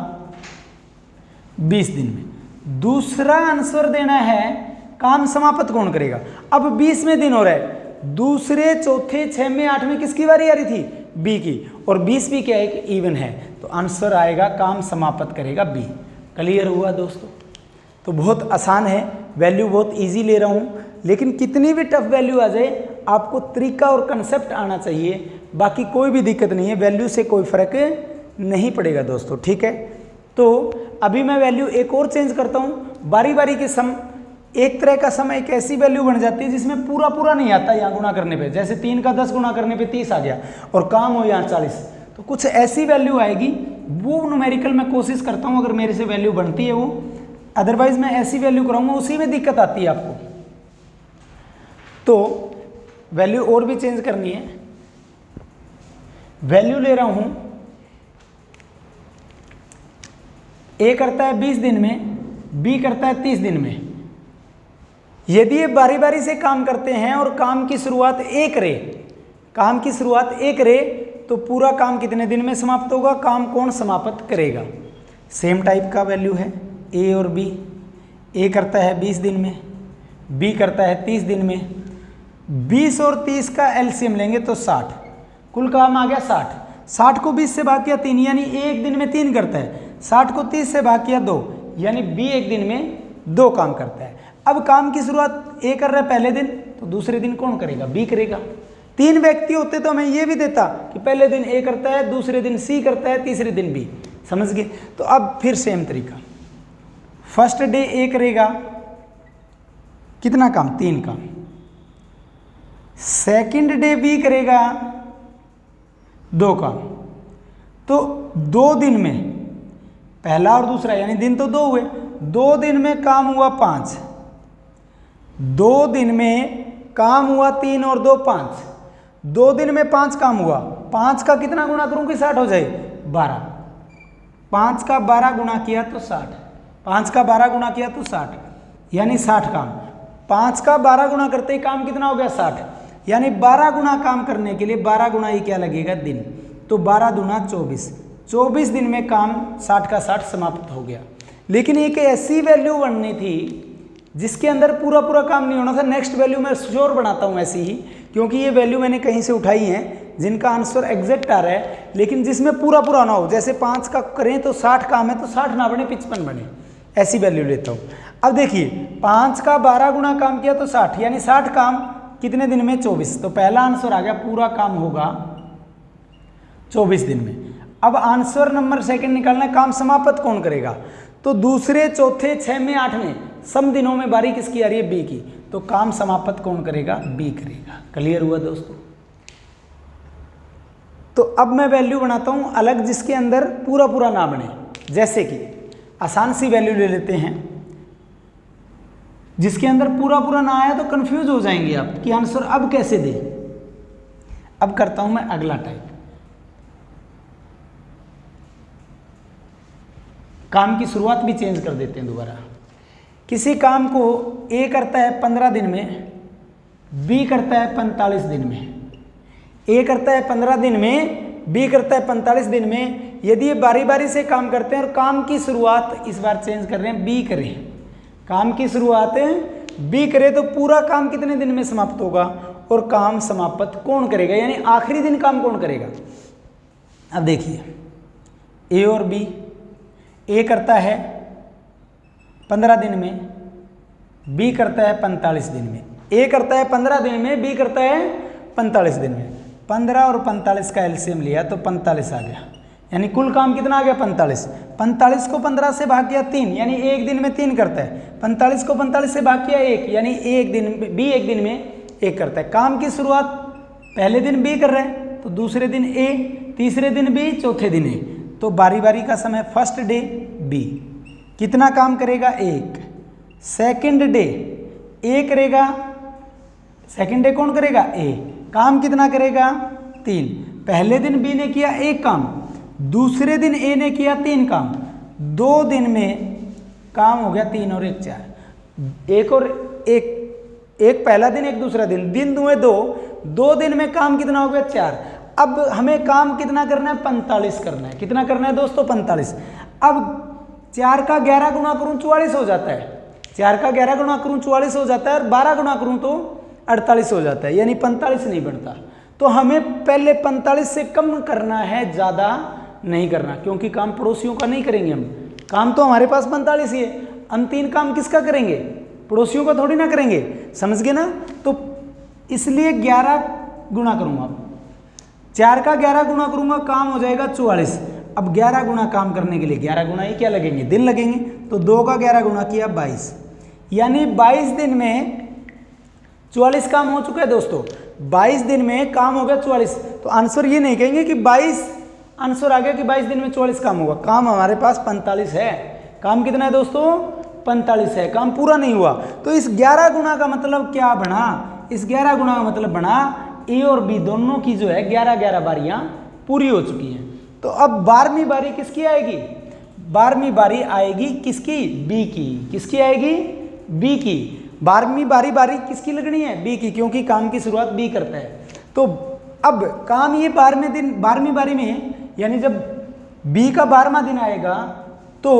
A: 20 दिन में। दूसरा आंसर देना है काम समाप्त कौन करेगा। अब 20वें दिन हो रहा है, दूसरे, चौथे, 6वें, 8वें किसकी बारी आ रही थी? बी की, और 20 भी क्या है? कि इवन है, तो आंसर आएगा काम समाप्त करेगा बी। क्लियर हुआ दोस्तों? तो बहुत आसान है, वैल्यू बहुत इजी ले रहा हूँ, लेकिन कितनी भी टफ वैल्यू आ जाए आपको तरीका और कंसेप्ट आना चाहिए, बाकी कोई भी दिक्कत नहीं है, वैल्यू से कोई फर्क नहीं पड़ेगा दोस्तों। ठीक है, तो अभी मैं वैल्यू एक और चेंज करता हूँ। बारी बारी के सम, एक तरह का सम एक ऐसी वैल्यू बन जाती है जिसमें पूरा नहीं आता यहाँ गुणा करने पे। जैसे 3 का 10 गुणा करने पे 30 आ गया और काम हो यहाँ 40, तो कुछ ऐसी वैल्यू आएगी, वो न्यूमेरिकल मैं कोशिश करता हूँ अगर मेरे से वैल्यू बनती है वो, अदरवाइज मैं ऐसी वैल्यू कराऊंगा, उसी में दिक्कत आती है आपको। तो वैल्यू और भी चेंज करनी है। वैल्यू ले रहा हूं, ए करता है 20 दिन में, बी करता है 30 दिन में। यदि ये बारी बारी से काम करते हैं और काम की शुरुआत ए करे, काम की शुरुआत ए करे, तो पूरा काम कितने दिन में समाप्त होगा? काम कौन समाप्त करेगा? सेम टाइप का वैल्यू है ए और बी। ए करता है 20 दिन में, बी करता है 30 दिन में। 20 और 30 का एलसीएम लेंगे तो 60, कुल काम आ गया 60। 60 को 20 से भाग किया 3, यानी ए एक दिन में 3 करता है। 60 को 30 से भाग किया 2, यानी बी एक दिन में 2 काम करता है। अब काम की शुरुआत ए कर रहा है पहले दिन, तो दूसरे दिन कौन करेगा? बी करेगा। 3 व्यक्ति होते तो मैं ये भी देता कि पहले दिन ए करता है, दूसरे दिन सी करता है, तीसरे दिन बी। समझ गए? तो अब फिर सेम तरीका, फर्स्ट डे ए करेगा कितना काम? 3 काम। सेकंड डे बी करेगा 2 काम। तो 2 दिन में, पहला और दूसरा यानी दिन तो 2 हुए, 2 दिन में काम हुआ 5, 2 दिन में काम हुआ 3 और 2 5, 2 दिन में 5 काम हुआ। 5 का कितना गुना करूं कि 60 हो जाए? 12। 5 का 12 गुना किया तो 60, 5 का 12 गुना किया तो 60, यानी 60 काम। 5 का 12 गुना करते ही काम कितना हो गया? 60, यानी 12 गुना काम करने के लिए 12 गुना ही क्या लगेगा? दिन। तो 12 दूना 24, 24 दिन में काम 60 का 60 समाप्त हो गया। लेकिन एक ऐसी वैल्यू बननी थी जिसके अंदर पूरा काम नहीं होना था। नेक्स्ट वैल्यू मैं श्योर बनाता हूँ ऐसी ही, क्योंकि ये वैल्यू मैंने कहीं से उठाई है जिनका आंसर एग्जैक्ट आ रहा है, लेकिन जिसमें पूरा ना हो। जैसे 5 का करें तो 60 काम है, तो 60 ना बने 55 बने, ऐसी वैल्यू लेता हूँ। अब देखिए 5 का 12 गुना काम किया तो 60, यानी 60 काम कितने दिन में? 24। तो पहला आंसर आ गया पूरा काम होगा 24 दिन में। अब आंसर नंबर सेकंड निकालना है, काम समाप्त कौन करेगा? तो दूसरे, चौथे, 6वें, 8वें सम दिनों में बारी किसकी आ रही है? बी की। तो काम समाप्त कौन करेगा? बी करेगा। क्लियर हुआ दोस्तों? तो अब मैं वैल्यू बनाता हूं अलग, जिसके अंदर पूरा ना बने। जैसे कि आसान सी वैल्यू ले लेते हैं जिसके अंदर पूरा ना आया तो कंफ्यूज हो जाएंगे आप कि आंसर अब कैसे दे। अब करता हूं मैं अगला टाइप। काम की शुरुआत भी चेंज कर देते हैं दोबारा। किसी काम को ए करता है 15 दिन में, बी करता है 45 दिन में। ए करता है 15 दिन में, बी करता है 45 दिन में। यदि ये बारी बारी से काम करते हैं और काम की शुरुआत इस बार चेंज कर रहे हैं, बी करें, काम की शुरुआत बी करे तो पूरा काम कितने दिन में समाप्त होगा और काम समाप्त कौन करेगा, यानी आखिरी दिन काम कौन करेगा। अब देखिए ए और बी, ए करता है 15 दिन में, बी करता है 45 दिन में। ए करता है 15 दिन में, बी करता है 45 दिन में। 15 और 45 का एलसीएम लिया तो 45 आ गया, यानी कुल काम कितना आ गया 45। 45 को 15 से भाग किया 3, यानी एक दिन में 3 करता है। 45 को 45 से भाग किया 1, यानी एक दिन बी एक दिन में 1 करता है। काम की शुरुआत पहले दिन बी कर रहे हैं तो दूसरे दिन ए, तीसरे दिन बी, चौथे दिन ए। तो बारी बारी का समय फर्स्ट डे बी कितना काम करेगा 1। सेकंड डे ए करेगा, सेकंड डे कौन करेगा ए, काम कितना करेगा 3। पहले दिन बी ने किया 1 काम, दूसरे दिन ए ने किया 3 काम। 2 दिन में काम हो गया 3 और 1 4, एक और एक पहला दिन एक दूसरा दिन, दिन हुए 2 दिन में काम कितना हो गया 4। अब हमें काम कितना करना है 45 करना है। कितना करना है दोस्तों 45। अब 4 का 11 गुणा करूं 44 हो जाता है, 4 का 11 गुणा करूं 44 हो जाता है और 12 गुणा करूं तो 48 हो जाता है, यानी 45 नहीं बनता। तो हमें पहले 45 से कम करना है, ज़्यादा नहीं करना, क्योंकि काम पड़ोसियों का नहीं करेंगे हम। काम तो हमारे पास 45 ही है, हम 3 काम किसका करेंगे, पड़ोसियों का थोड़ी ना करेंगे, समझ गए ना। तो इसलिए 11 गुणा करूंगा, 4 का 11 गुणा करूंगा, काम हो जाएगा 44। अब 11 गुणा काम करने के लिए 11 गुणा ये क्या लगेंगे, दिन लगेंगे। तो 2 का 11 गुणा किया 22, यानी 22 दिन में 44 काम हो चुका है दोस्तों। 22 दिन में काम हो गया 44। तो आंसर ये नहीं कहेंगे कि 22 आंसर आ गया कि 22 दिन में 44 काम होगा। काम हमारे पास 45 है। काम कितना है दोस्तों 45 है, काम पूरा नहीं हुआ। तो इस 11 गुणा का मतलब क्या बना, इस 11 गुणा का मतलब बना ए और बी दोनों की जो है 11-11 बारियां पूरी हो चुकी हैं। तो अब 12वीं बारी किसकी आएगी, 12वीं बारी आएगी किसकी, बी की। किसकी आएगी, बी की। 12वीं बारी किसकी लगनी है, बी की, क्योंकि काम की शुरुआत बी करता है। तो अब काम ये 12वीं बारी में है, यानी जब बी का 12वां दिन आएगा तो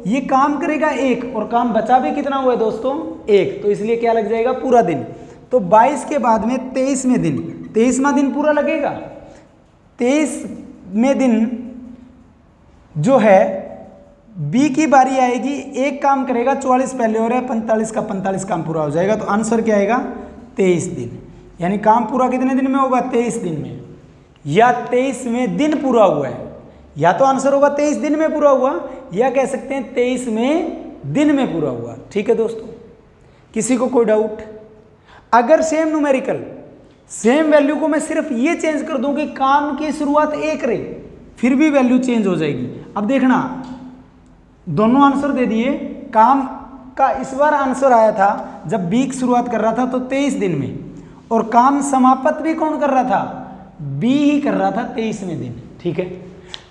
A: ये काम करेगा 1 और काम बचा भी कितना हुआ है दोस्तों 1, तो इसलिए क्या लग जाएगा पूरा दिन। तो 22 के बाद में 23वें दिन, 23वां दिन पूरा लगेगा। 23वें दिन जो है बी की बारी आएगी, 1 काम करेगा, 44 पहले हो रहा है, 45 का 45 काम पूरा हो जाएगा। तो आंसर क्या आएगा 23 दिन, यानी काम पूरा कितने दिन में होगा 23 दिन में, या 23वें दिन पूरा हुआ है। या तो आंसर होगा 23 दिन में पूरा हुआ, या कह सकते हैं 23वें दिन में पूरा हुआ। ठीक है दोस्तों, किसी को कोई डाउट। अगर सेम न्यूमेरिकल सेम वैल्यू को मैं सिर्फ ये चेंज कर दूं कि काम की शुरुआत 1 रहे, फिर भी वैल्यू चेंज हो जाएगी। अब देखना, दोनों आंसर दे दिए। काम का इस बार आंसर आया था जब बी की शुरुआत कर रहा था तो 23 दिन में, और काम समाप्त भी कौन कर रहा था, बी ही कर रहा था 23वें दिन। ठीक है,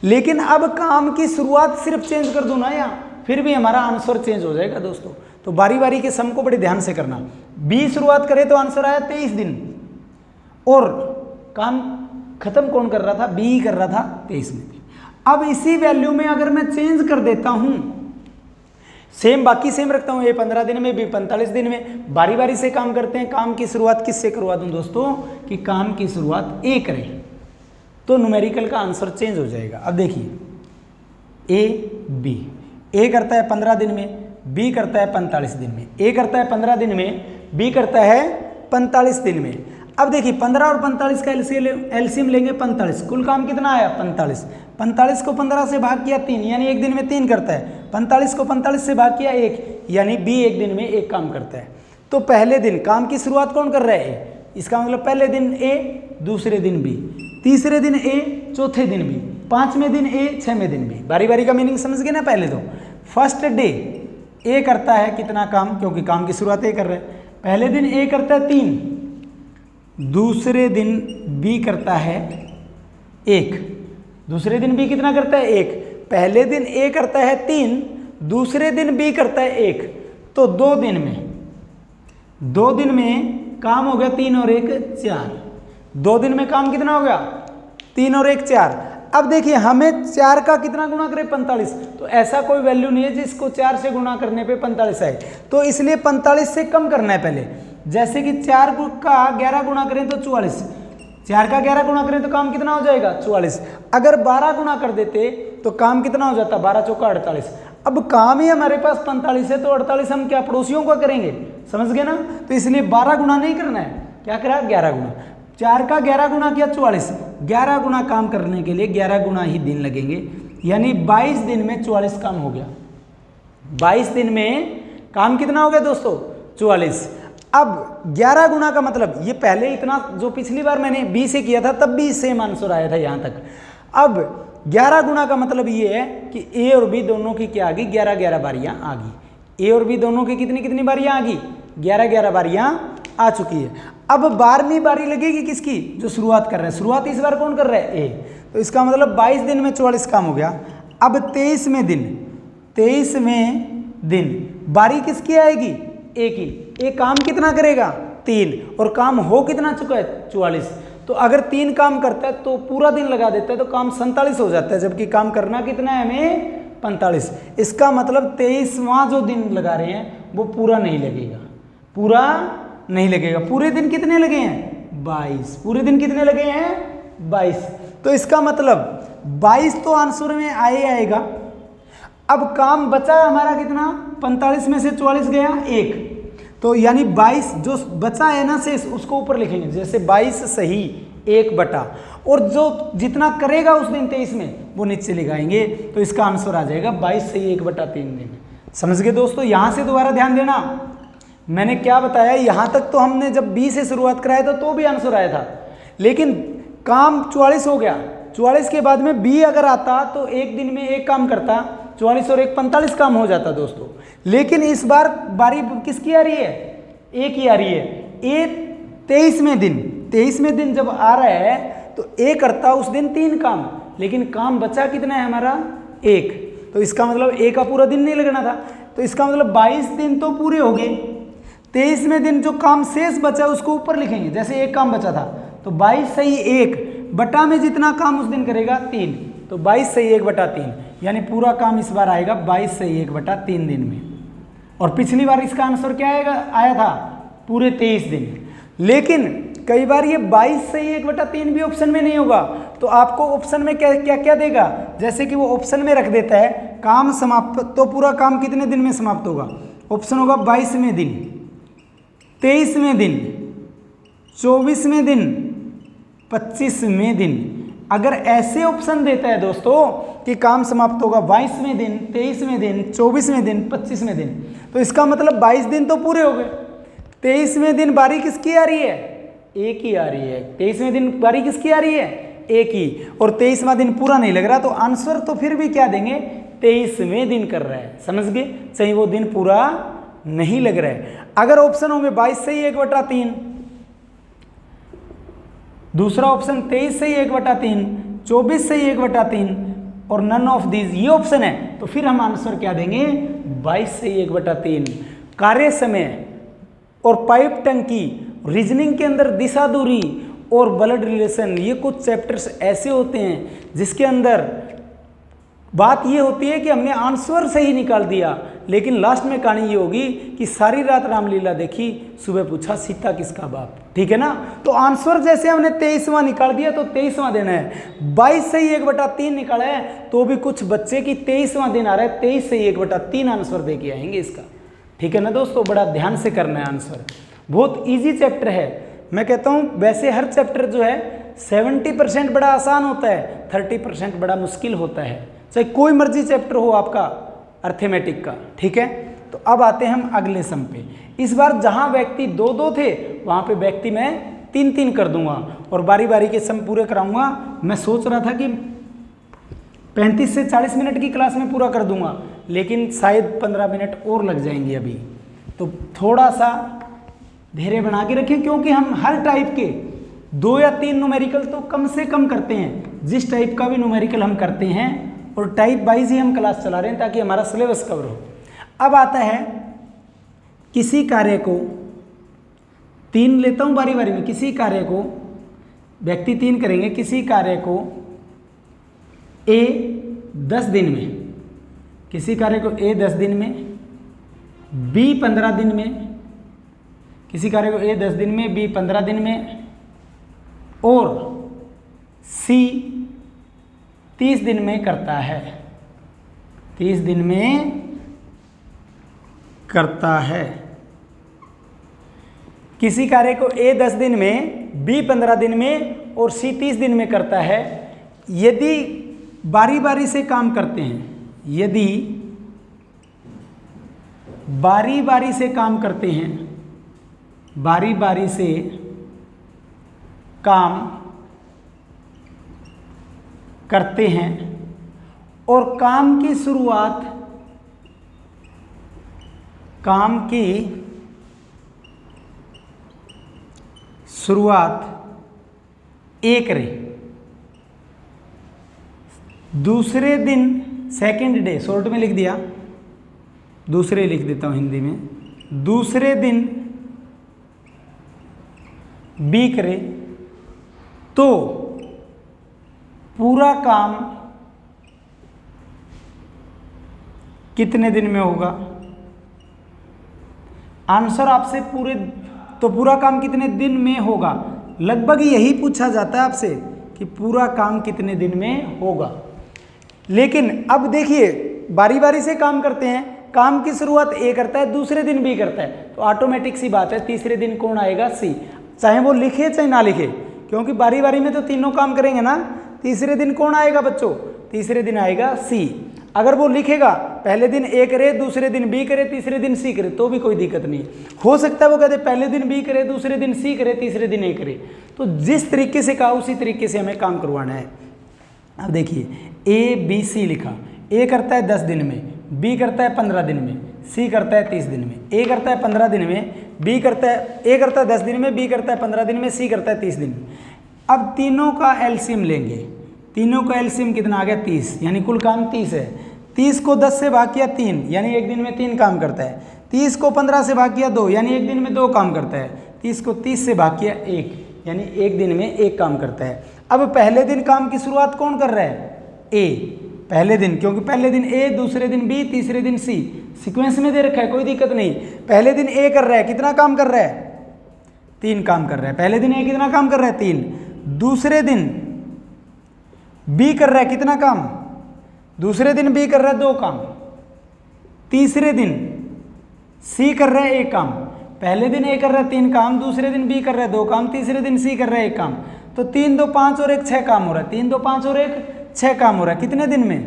A: लेकिन अब काम की शुरुआत सिर्फ चेंज कर दूं ना यहाँ, फिर भी हमारा आंसर चेंज हो जाएगा दोस्तों। तो बारी बारी के सम को बड़े ध्यान से करना। बी शुरुआत करे तो आंसर आया 23 दिन, और काम खत्म कौन कर रहा था, बी ही कर रहा था 23वें दिन। अब इसी वैल्यू में अगर मैं चेंज कर देता हूं, सेम बाकी सेम रखता हूं, ए 15 दिन में, बी 45 दिन में, बारी बारी से काम करते हैं। काम की शुरुआत किससे करवा दूं दोस्तों, कि काम की शुरुआत ए करें, तो न्यूमेरिकल का आंसर चेंज हो जाएगा। अब देखिए ए बी, ए करता है 15 दिन में, बी करता है 45 दिन में। ए करता है 15 दिन में, बी करता है 45 दिन में। अब देखिए 15 और 45 का एलसीएम लेंगे 45, कुल काम कितना आया 45। 45 को 15 से भाग किया 3, यानी एक दिन में 3 करता है। 45 को 45 से भाग किया 1, यानी बी एक दिन में 1 काम करता है। तो पहले दिन काम की शुरुआत कौन कर रहा है, इसका मतलब पहले दिन ए, दूसरे दिन बी, तीसरे दिन ए, चौथे दिन बी, 5वें दिन ए, 6वें दिन बी। बारी बारी का मीनिंग समझ गए ना। पहले तो फर्स्ट डे ए करता है कितना काम, क्योंकि काम की शुरुआत ए कर रहा है। पहले दिन ए करता है 3, दूसरे दिन बी करता है 1। दूसरे दिन बी कितना करता है 1। पहले दिन ए करता है 3, दूसरे दिन बी करता है 1। तो 2 दिन में काम हो गया 3 और 1 4। 2 दिन में काम कितना हो गया 3 और 1 4। अब देखिए हमें 4 का कितना गुणा करें 45। तो ऐसा कोई वैल्यू नहीं है जिसको 4 से गुणा करने पे 45 आए, तो इसलिए 45 से कम करना है पहले। जैसे कि 4 का 11 गुणा करें तो 44, 4 का 11 गुणा करें तो काम कितना हो जाएगा 44। अगर 12 गुणा कर देते तो काम कितना हो जाता 12 चौका 48। अब काम ही हमारे पास 45 है, तो 48 हम क्या पड़ोसियों का करेंगे, समझ गए ना। तो इसलिए 12 गुणा नहीं करना है, क्या करा 11 गुणा। 4 का 11 गुणा किया 44, 11 गुणा काम करने के लिए 11 गुणा ही दिन लगेंगे, यानी 22 दिन में 44 काम हो गया। 22 दिन में काम कितना हो गया दोस्तों 44। अब 11 गुणा का मतलब ये पहले इतना जो पिछली बार मैंने बी से किया था तब भी सेम आंसर आया था यहाँ तक। अब 11 गुणा का मतलब ये है कि ए और बी दोनों की क्या आ गई 11-11 बारियां आ गई। ए और बी दोनों की कितनी बारियां आ गई 11-11 बारियां आ चुकी है। अब 12वीं बारी लगेगी किसकी, जो शुरुआत कर रहे हैं। शुरुआत इस बार कौन कर रहा है ए, तो इसका मतलब 22 दिन में 44 काम हो गया। अब 23वें दिन बारी किसकी आएगी ए की। ए काम कितना करेगा 3 और काम हो कितना चुका है 44। तो अगर 3 काम करता है तो पूरा दिन लगा देता है तो काम 47 हो जाता है, जबकि काम करना कितना है हमें 45। इसका मतलब 23वां जो दिन लगा रहे हैं वो पूरा नहीं लगेगा, पूरा नहीं लगेगा। पूरे दिन कितने लगे हैं 22, पूरे दिन कितने लगे हैं 22। तो इसका मतलब 22 तो आंसर में आएगा। अब काम बचा हमारा कितना 45 में से 44 गया 1, तो यानी 22 जो बचा है ना शेष उसको ऊपर लिखेंगे, जैसे 22 सही 1 बटा, और जो जितना करेगा उस दिन 23 में वो नीचे लिखाएंगे। तो इसका आंसर आ जाएगा 22 सही 1 बटा 3 दिन। समझ गए दोस्तों। यहाँ से दोबारा ध्यान देना, मैंने क्या बताया, यहाँ तक तो हमने जब 20 से शुरुआत कराया था तो भी आंसर आया था, लेकिन काम 44 हो गया। 44 के बाद में बी अगर आता तो एक दिन में एक काम करता, 44 और 1 45 काम हो जाता दोस्तों। लेकिन इस बार बारी किसकी आ रही है ए की आ रही है। ए 23वें दिन जब आ रहा है तो ए करता उस दिन 3 काम, लेकिन काम बचा कितना है हमारा 1, तो इसका मतलब ए का पूरा दिन नहीं लगना था। तो इसका मतलब 22 दिन तो पूरे हो गए। 23वें दिन जो काम शेष बचा उसको ऊपर लिखेंगे, जैसे 1 काम बचा था तो 22 सही 1 बटा में जितना काम उस दिन करेगा 3, तो 22 सही 1 बटा 3, यानी पूरा काम इस बार आएगा 22 सही 1 बटा 3 दिन में। और पिछली बार इसका आंसर क्या आया था पूरे 23 दिन। लेकिन कई बार ये 22 सही 1 बटा 3 भी ऑप्शन में नहीं होगा, तो आपको ऑप्शन में क्या देगा, जैसे कि वो ऑप्शन में रख देता है काम समाप्त, तो पूरा काम कितने दिन में समाप्त होगा। ऑप्शन होगा 22वें दिन, 23वें दिन, 24वें दिन, 25वें दिन। अगर ऐसे ऑप्शन देता है दोस्तों कि काम समाप्त होगा 22वें दिन, 23वें दिन, 24वें दिन, 25वें दिन, तो इसका मतलब 22 दिन तो पूरे हो गए। 23वें दिन बारी किसकी आ रही है ए की आ रही है। 23वें दिन बारी किसकी आ रही है ए की, और 23वां दिन पूरा नहीं लग रहा, तो आंसर तो फिर भी क्या देंगे 23वें दिन कर रहा है। समझ गए, चाहे वो दिन पूरा नहीं लग रहा है। अगर ऑप्शन होंगे 22 सही 1 बटा 3, दूसरा ऑप्शन 23 सही 1 बटा 3, 24 सही 1 बटा 3 और नन ऑफ दीज ये ऑप्शन है, तो फिर हम आंसर क्या देंगे 22 सही 1 बटा 3। कार्य समय और पाइप टंकी, रीजनिंग के अंदर दिशा दूरी और ब्लड रिलेशन, ये कुछ चैप्टर्स ऐसे होते हैं जिसके अंदर बात ये होती है कि हमने आंसर सही निकाल दिया, लेकिन लास्ट में कहानी ये होगी कि सारी रात रामलीला देखी, सुबह पूछा सीता किसका बाप। ठीक है ना, तो आंसर जैसे हमने 23वां निकाल दिया तो 23वां देना है। 22 सही 1 बटा 3 निकाला है तो भी कुछ बच्चे की 23वां दिन आ रहा है, 23 सही 1 बटा 3 आंसर दे के आएंगे इसका। ठीक है ना दोस्तों, बड़ा ध्यान से करना है आंसर, बहुत ईजी चैप्टर है। मैं कहता हूँ वैसे हर चैप्टर जो है 70% बड़ा आसान होता है, 30% बड़ा मुश्किल होता है, चाहे कोई मर्जी चैप्टर हो आपका अर्थमेटिक का। ठीक है, तो अब आते हैं हम अगले सम पे। इस बार जहाँ व्यक्ति 2-2 थे वहाँ पे व्यक्ति मैं 3-3 कर दूंगा और बारी बारी के सम पूरे कराऊंगा। मैं सोच रहा था कि 35 से 40 मिनट की क्लास में पूरा कर दूंगा, लेकिन शायद 15 मिनट और लग जाएंगे अभी, तो थोड़ा सा धैर्य बना के रखें, क्योंकि हम हर टाइप के 2 या 3 न्यूमेरिकल तो कम से कम करते हैं। जिस टाइप का भी न्यूमेरिकल हम करते हैं और टाइप वाइज ही हम क्लास चला रहे हैं ताकि हमारा सिलेबस कवर हो। अब आता है किसी कार्य को 3 लेता हूँ बारी बारी में। किसी कार्य को व्यक्ति 3 करेंगे। किसी कार्य को ए 10 दिन में, किसी कार्य को ए 10 दिन में, बी 15 दिन में, किसी कार्य को ए 10 दिन में, बी 15 दिन में और सी 30 दिन में करता है। 30 दिन में करता है। किसी कार्य को ए 10 दिन में, बी 15 दिन में और सी 30 दिन में करता है। यदि बारी बारी से काम करते हैं, यदि बारी बारी से काम करते हैं, बारी बारी से काम करते हैं और काम की शुरुआत ए करें, दूसरे दिन सेकेंड डे, शॉर्ट में लिख दिया, दूसरे लिख देता हूं हिंदी में, दूसरे दिन बी करे तो पूरा काम कितने दिन में होगा? आंसर आपसे पूरा काम कितने दिन में होगा, लगभग यही पूछा जाता है आपसे कि पूरा काम कितने दिन में होगा। लेकिन अब देखिए बारी बारी से काम करते हैं, काम की शुरुआत ए करता है, दूसरे दिन बी करता है, तो ऑटोमेटिक सी बात है तीसरे दिन कौन आएगा? सी। चाहे वो लिखे चाहे ना लिखे, क्योंकि बारी बारी में तो तीनों काम करेंगे ना। तीसरे दिन कौन आएगा बच्चों? तीसरे दिन आएगा सी। अगर वो लिखेगा पहले दिन ए करे, दूसरे दिन बी करे, तीसरे दिन सी करे, तो भी कोई दिक्कत नहीं। हो सकता है वो कहते पहले दिन बी करे, दूसरे दिन सी करे, तीसरे दिन ए करे। तो जिस तरीके से कहा उसी तरीके से हमें काम करवाना है। अब देखिए ए बी सी लिखा, ए करता है 10 दिन में, बी करता है 15 दिन में, सी करता है 30 दिन में। ए करता है 15 दिन में, बी करता है, ए करता है 10 दिन में, बी करता है 15 दिन में, सी करता है 30 दिन में। अब तीनों का एलसीएम लेंगे। तीनों का एलसीएम कितना आ गया? 30, यानी कुल काम 30 है। 30 को 10 से भाग किया 3, यानी एक दिन में 3 काम करता है। 30 को 15 से भाग किया 2, यानी एक दिन में 2 काम करता है। 30 को 30 से भाग किया 1, यानी एक दिन में 1 काम करता है। अब पहले दिन काम की शुरुआत कौन कर रहा है? ए, पहले दिन, क्योंकि पहले दिन ए, दूसरे दिन बी, तीसरे दिन सी, सीक्वेंस में दे रखा है, कोई दिक्कत नहीं। पहले दिन ए कर रहा है, कितना काम कर रहा है? 3 काम कर रहा है। पहले दिन ए कितना काम कर रहा है? 3। दूसरे दिन बी कर रहा है कितना काम? दूसरे दिन बी कर रहा है 2 काम। तीसरे दिन सी कर रहा है 1 काम। पहले दिन ए कर रहा है 3 काम, दूसरे दिन बी कर रहा है 2 काम, तीसरे दिन सी कर रहा है 1 काम। तो 3 2 5 और 1 6 काम हो रहा है। 3 2 5 और 1 6 काम हो रहा है। कितने दिन में?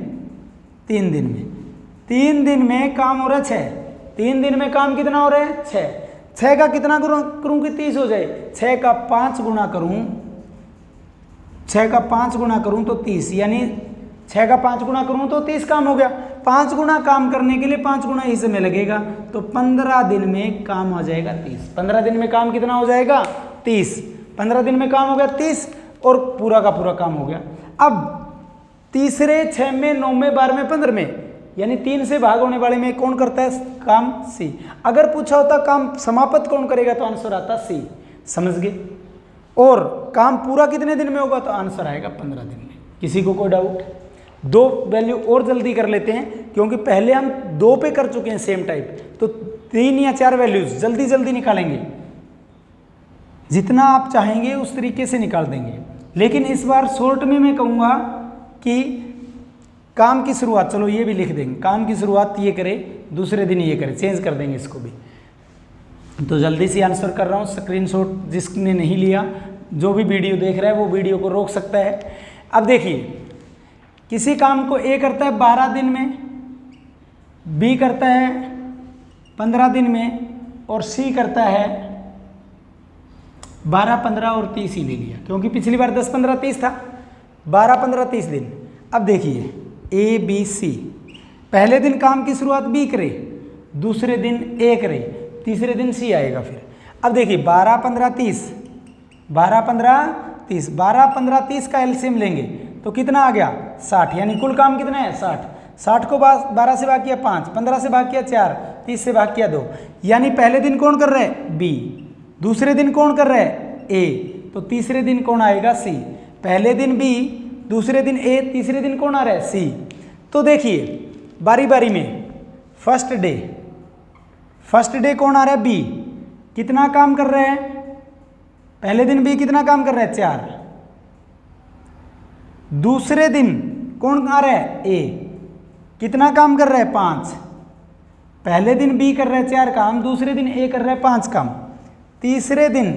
A: 3 दिन में। 3 दिन में काम हो रहा है 6। 3 दिन में काम कितना हो रहा है? 6। 6 का कितना करूं कि 30 हो जाए? 6 का 5 गुना करूं, 6 का 5 गुना करूं तो 30, यानी 6 का 5 गुना करूं तो 30 काम हो गया। 5 गुना काम करने के लिए 5 गुना ही समय लगेगा, तो 15 दिन में काम हो जाएगा 30। 15 दिन में काम कितना हो जाएगा? 30। 15 दिन में काम हो गया 30 और पूरा का पूरा काम हो गया। अब तीसरे 6 में, 9 में, 12 में, 15 में, यानी 3 से भाग होने वाले में कौन करता है काम? सी। अगर पूछा होता काम समाप्त कौन करेगा तो आंसर आता सी। समझ गए? और काम पूरा कितने दिन में होगा तो आंसर आएगा 15 दिन में। किसी को कोई डाउट? 2 वैल्यू और जल्दी कर लेते हैं, क्योंकि पहले हम 2 पे कर चुके हैं सेम टाइप, तो 3 या 4 वैल्यूज जल्दी जल्दी निकालेंगे। जितना आप चाहेंगे उस तरीके से निकाल देंगे, लेकिन इस बार शॉर्ट में मैं कहूँगा कि काम की शुरुआत, चलो ये भी लिख देंगे, काम की शुरुआत ये करे, दूसरे दिन ये करे, चेंज कर देंगे इसको भी। तो जल्दी से आंसर कर रहा हूँ, स्क्रीनशॉट जिसने नहीं लिया, जो भी वीडियो देख रहा है वो वीडियो को रोक सकता है। अब देखिए, किसी काम को ए करता है 12 दिन में, बी करता है 15 दिन में और सी करता है 12, 15 और 30 ही ले लिया, क्योंकि पिछली बार 10, 15, 30 था। 12, 15, 30 दिन। अब देखिए ए बी सी, पहले दिन काम की शुरुआत बी करे, दूसरे दिन ए करे, तीसरे दिन सी आएगा। फिर अब देखिए 12 15 30, 12 15 30, 12 15 30 का एलसीएम लेंगे तो कितना आ गया 60, यानी कुल काम कितना है 60। 60 को 12 से भाग किया 5, 15 से भाग किया 4, 30 से भाग किया 2, यानी पहले दिन कौन कर रहा है बी, दूसरे दिन कौन कर रहा है ए, तो तीसरे दिन कौन आएगा सी। पहले दिन बी, दूसरे दिन ए, तीसरे दिन कौन आ रहा है सी। तो देखिए बारी बारी में फर्स्ट डे कौन आ रहा है बी, कितना काम कर रहा है, पहले दिन बी कितना काम कर रहा है 4, दूसरे दिन कौन आ रहा है ए, कितना काम कर रहा है 5, पहले दिन बी कर रहा है 4 काम, दूसरे दिन ए कर रहा है 5 काम, तीसरे दिन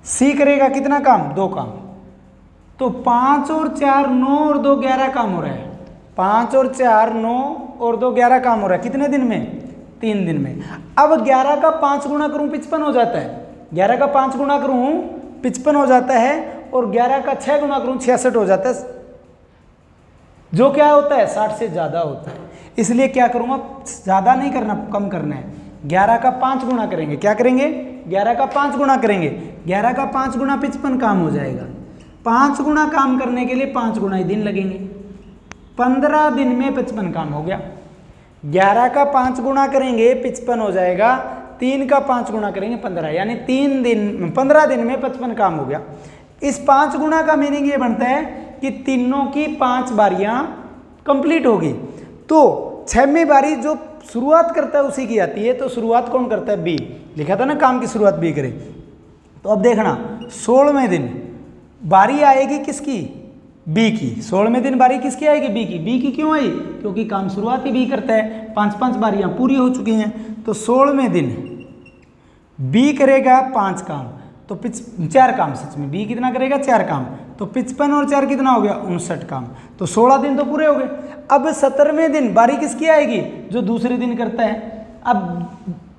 A: सी करेगा कितना काम 2 काम। तो 5 और 4 9 और 2 11 काम हो रहा है, 5 और 4 9 और 2 11 काम हो रहा है, कितने दिन में 3 दिन में। अब 11 का 5 गुणा करूं 55 हो जाता है, 11 का 5 गुणा करूं 55 हो जाता है, और 11 का 6 गुणा करूं 66 हो जाता है, जो क्या होता है 60 से ज़्यादा होता है। इसलिए क्या करूंगा, ज़्यादा नहीं करना, कम करना है। 11 का 5 गुणा करेंगे, क्या करेंगे 11 का 5 गुणा करेंगे, 11 का 5 गुणा 55 काम हो जाएगा। 5 गुणा काम करने के लिए 5 गुणा ही दिन लगेंगे, 15 दिन में 55 काम हो गया। 11 का 5 गुणा करेंगे 55 हो जाएगा, 3 का 5 गुणा करेंगे 15, यानी 15 दिन में 55 काम हो गया। इस 5 गुणा का मीनिंग ये बनता है कि तीनों की 5 बारियां कंप्लीट होगी। तो 6वीं बारी जो शुरुआत करता है उसी की आती है, तो शुरुआत कौन करता है बी, लिखा था ना काम की शुरुआत बी करे। तो अब देखना 16वें दिन बारी आएगी किसकी बी की, 16वें दिन बारी किसकी आएगी बी की। बी की क्यों आई, क्योंकि काम शुरुआत ही बी करता है, 5 बारियां पूरी हो चुकी हैं। तो 16वें दिन बी करेगा 5 काम, तो 4 काम, सच में बी कितना करेगा 4 काम, तो 55 और 4 कितना हो गया 59 काम, तो 16 दिन तो पूरे हो गए। अब 17वें दिन बारी किसकी आएगी, जो दूसरे दिन करता है। अब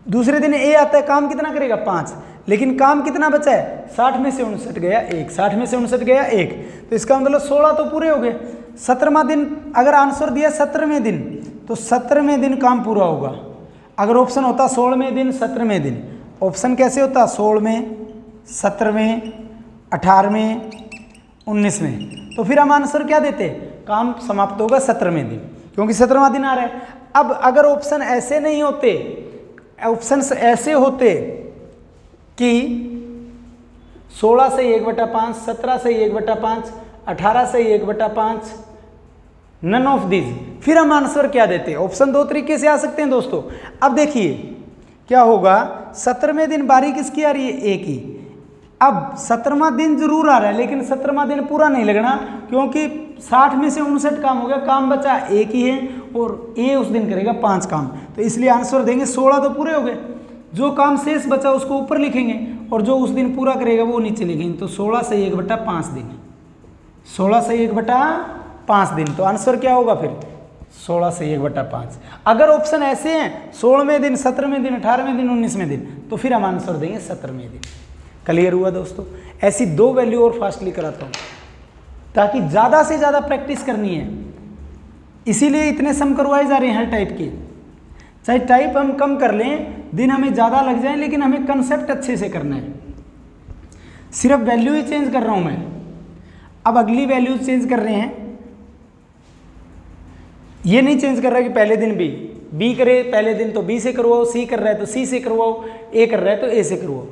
A: दूसरे दिन ए आता है, काम कितना करेगा 5, लेकिन काम कितना बचा है 60 में से 59 गया 1, 60 में से 59 गया 1, तो इसका मतलब 16 तो पूरे हो गए। 17वां दिन अगर आंसर दिया 17वें दिन, तो 17वें दिन काम पूरा होगा। अगर ऑप्शन होता 16वें दिन 17वें दिन, ऑप्शन कैसे होता 16वें 17वें 18वें 19वें, तो फिर हम आंसर क्या देते, काम समाप्त होगा 17वें दिन, क्योंकि 17वां दिन आ रहा है। अब अगर ऑप्शन ऐसे नहीं होते, ऑप्शंस ऐसे होते कि 16 से 1/5, 17 से 1/5, 18 से 1/5, नन ऑफ दिस, फिर हम आंसर क्या देते। ऑप्शन 2 तरीके से आ सकते हैं दोस्तों। अब देखिए क्या होगा, 17वें दिन बारी किसकी आ रही है ए की। अब 17वां दिन जरूर आ रहा है, लेकिन 17वां दिन पूरा नहीं लगना, क्योंकि 60 में से 59 काम हो गया, काम बचा एक ही है, और ए उस दिन करेगा 5 काम, तो इसलिए आंसर देंगे 16 तो पूरे हो गए, जो काम शेष बचा उसको ऊपर लिखेंगे, और जो उस दिन पूरा करेगा वो नीचे लिखेंगे। तो 16 से 1/5 दिन, 16 से 1/5 दिन, तो आंसर क्या होगा फिर 16 से 1/5। अगर ऑप्शन ऐसे हैं 16वें दिन 17वें दिन 18वें दिन 19वें दिन, तो फिर हम आंसर देंगे 17वें दिन। क्लियर हुआ दोस्तों। ऐसी 2 वैल्यू और फास्टली कराता हूँ, ताकि ज़्यादा से ज़्यादा प्रैक्टिस करनी है, इसीलिए इतने सम करवाए जा रहे हैं हर टाइप के। चाहे टाइप हम कम कर लें, दिन हमें ज़्यादा लग जाए, लेकिन हमें कंसेप्ट अच्छे से करना है। सिर्फ वैल्यू ही चेंज कर रहा हूँ मैं। अब अगली वैल्यू चेंज कर रहे हैं, ये नहीं चेंज कर रहा कि पहले दिन बी करे पहले दिन तो बी से करवाओ, सी कर रहा है तो सी से करवाओ, ए कर रहा है तो ए से करवाओ।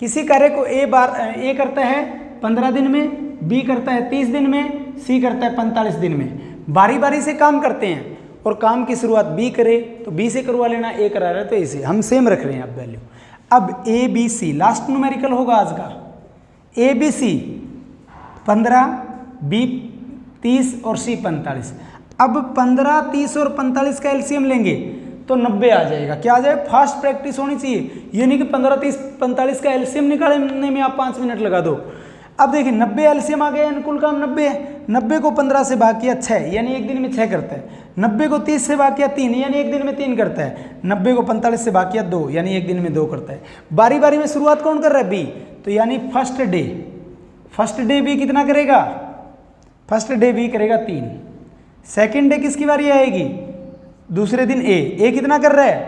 A: किसी कार्य को ए करता है 15 दिन में, बी करता है 30 दिन में, सी करता है 45 दिन में। बारी बारी से काम करते हैं, और काम की शुरुआत बी करे तो बी से करवा लेना, ए करा रहा है तो ए से, हम सेम रख रहे हैं अब वैल्यू। अब A B C last numerical होगा आज का, ए बी सी 15, बी 30 और सी 45। अब 15, 30 और 45 का एलसीएम लेंगे तो 90 आ जाएगा। क्या आ जाए, फास्ट प्रैक्टिस होनी चाहिए। ये नहीं कि 15, 30, 45 का एलसीएम निकालने में आप 5 मिनट लगा दो। अब देखिए 90 एलसीएम आ गया, अनुकूल काम 90 है। 90 को 15 से भाग किया 6, यानी एक दिन में 6 करता है। 90 को 30 से भाग किया 3, यानी एक दिन में 3 करता है। 90 को 45 से भाग किया 2, यानी एक दिन में 2 करता है। बारी बारी में शुरुआत कौन कर रहा है, बी, तो यानी फर्स्ट डे बी कितना करेगा, फर्स्ट डे बी करेगा 3। सेकेंड डे किसकी बारी आएगी, दूसरे दिन ए कितना कर रहा है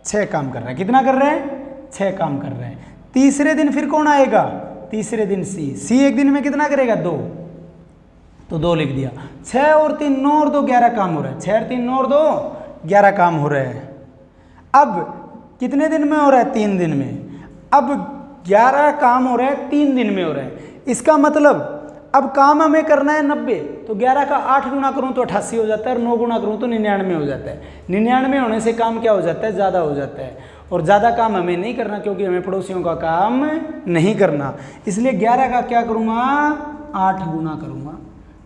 A: 6 काम कर रहा है। कितना कर रहा है 6 काम कर रहा है। तीसरे दिन फिर कौन आएगा? तीसरे दिन सी एक दिन में कितना करेगा? 2, तो 2 लिख दिया। 6 और 3 9 और 2 11 काम हो रहा है। 6 और 3 9 और 2 11 काम हो रहा है। अब कितने दिन में हो रहा है? 3 दिन में। अब 11 काम हो रहा है 3 दिन में हो रहा है। इसका मतलब अब काम हमें करना है 90, तो 11 का 8 गुना करूँ तो 88 हो जाता है, और 9 गुना करूँ तो 99 हो जाता है। 99 होने से काम क्या हो जाता है? ज़्यादा हो जाता है, और ज़्यादा काम हमें नहीं करना, क्योंकि हमें पड़ोसियों का काम नहीं करना। इसलिए 11 का क्या करूँगा? 8 गुना करूँगा।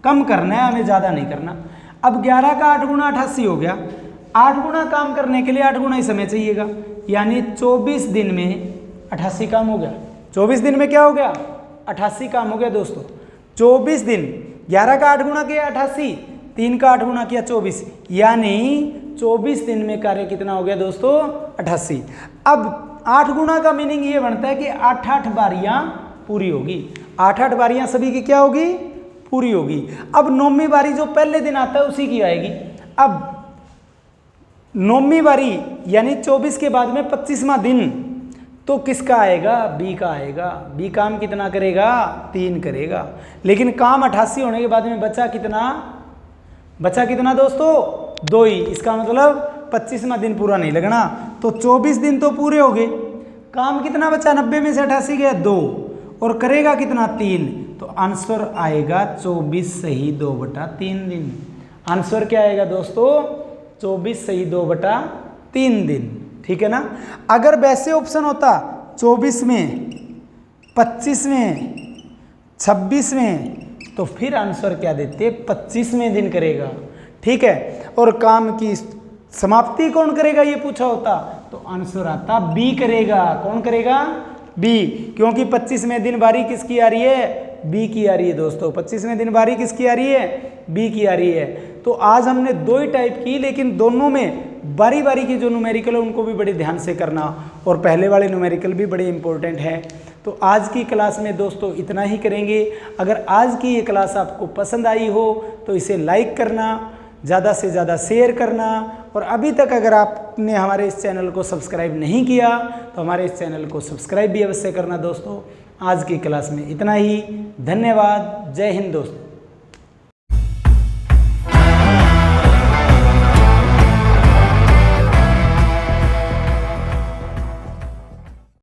A: कम करना है हमें, ज़्यादा नहीं करना। अब 11 का 8 गुना 88 हो गया। 8 गुना काम करने के लिए 8 गुना ही समय चाहिएगा, यानी 24 दिन में 88 काम हो गया। 24 दिन में क्या हो गया? 88 काम हो गया दोस्तों। 24 दिन, 11 का 8 गुना किया 88, 3 का 8 गुना किया 24, यानी 24 दिन में कार्य कितना हो गया दोस्तों? 88। अब 8 गुना का मीनिंग ये बनता है कि 8-8 बारियां पूरी होगी। 8-8 बारियां सभी की क्या होगी? पूरी होगी। अब 9वीं बारी जो पहले दिन आता है उसी की आएगी। अब 9वीं बारी यानी 24 के बाद में 25वां दिन, तो किसका आएगा? बी का आएगा। बी काम कितना करेगा? 3 करेगा। लेकिन काम 88 होने के बाद में बचा कितना? बचा कितना दोस्तों? 2 ही। इसका मतलब 25वां दिन पूरा नहीं लगना, तो 24 दिन तो पूरे हो गए। काम कितना बचा? 90 में से 88 गया 2, और करेगा कितना? 3। तो आंसर आएगा 24 सही 2/3 दिन। आंसर क्या आएगा दोस्तों? 24 सही 2/3 दिन। ठीक है ना? अगर वैसे ऑप्शन होता 24 में, 25 में, 26 में, तो फिर आंसर क्या देते? 25वें दिन करेगा। ठीक है, और काम की समाप्ति कौन करेगा ये पूछा होता तो आंसर आता बी करेगा। कौन करेगा? बी, क्योंकि 25वें दिन बारी किसकी आ रही है? बी की आ रही है दोस्तों। 25वें दिन बारी किसकी आ रही है? बी की आ रही है। तो आज हमने 2 ही टाइप की, लेकिन दोनों में बारी बारी की जो न्यूमेरिकल है उनको भी बड़े ध्यान से करना, और पहले वाले न्यूमेरिकल भी बड़े इंपॉर्टेंट है। तो आज की क्लास में दोस्तों इतना ही करेंगे। अगर आज की ये क्लास आपको पसंद आई हो तो इसे लाइक करना, ज़्यादा से ज़्यादा शेयर करना, और अभी तक अगर आपने हमारे इस चैनल को सब्सक्राइब नहीं किया तो हमारे इस चैनल को सब्सक्राइब भी अवश्य करना दोस्तों। आज की क्लास में इतना ही। धन्यवाद। जय हिंद दोस्तों।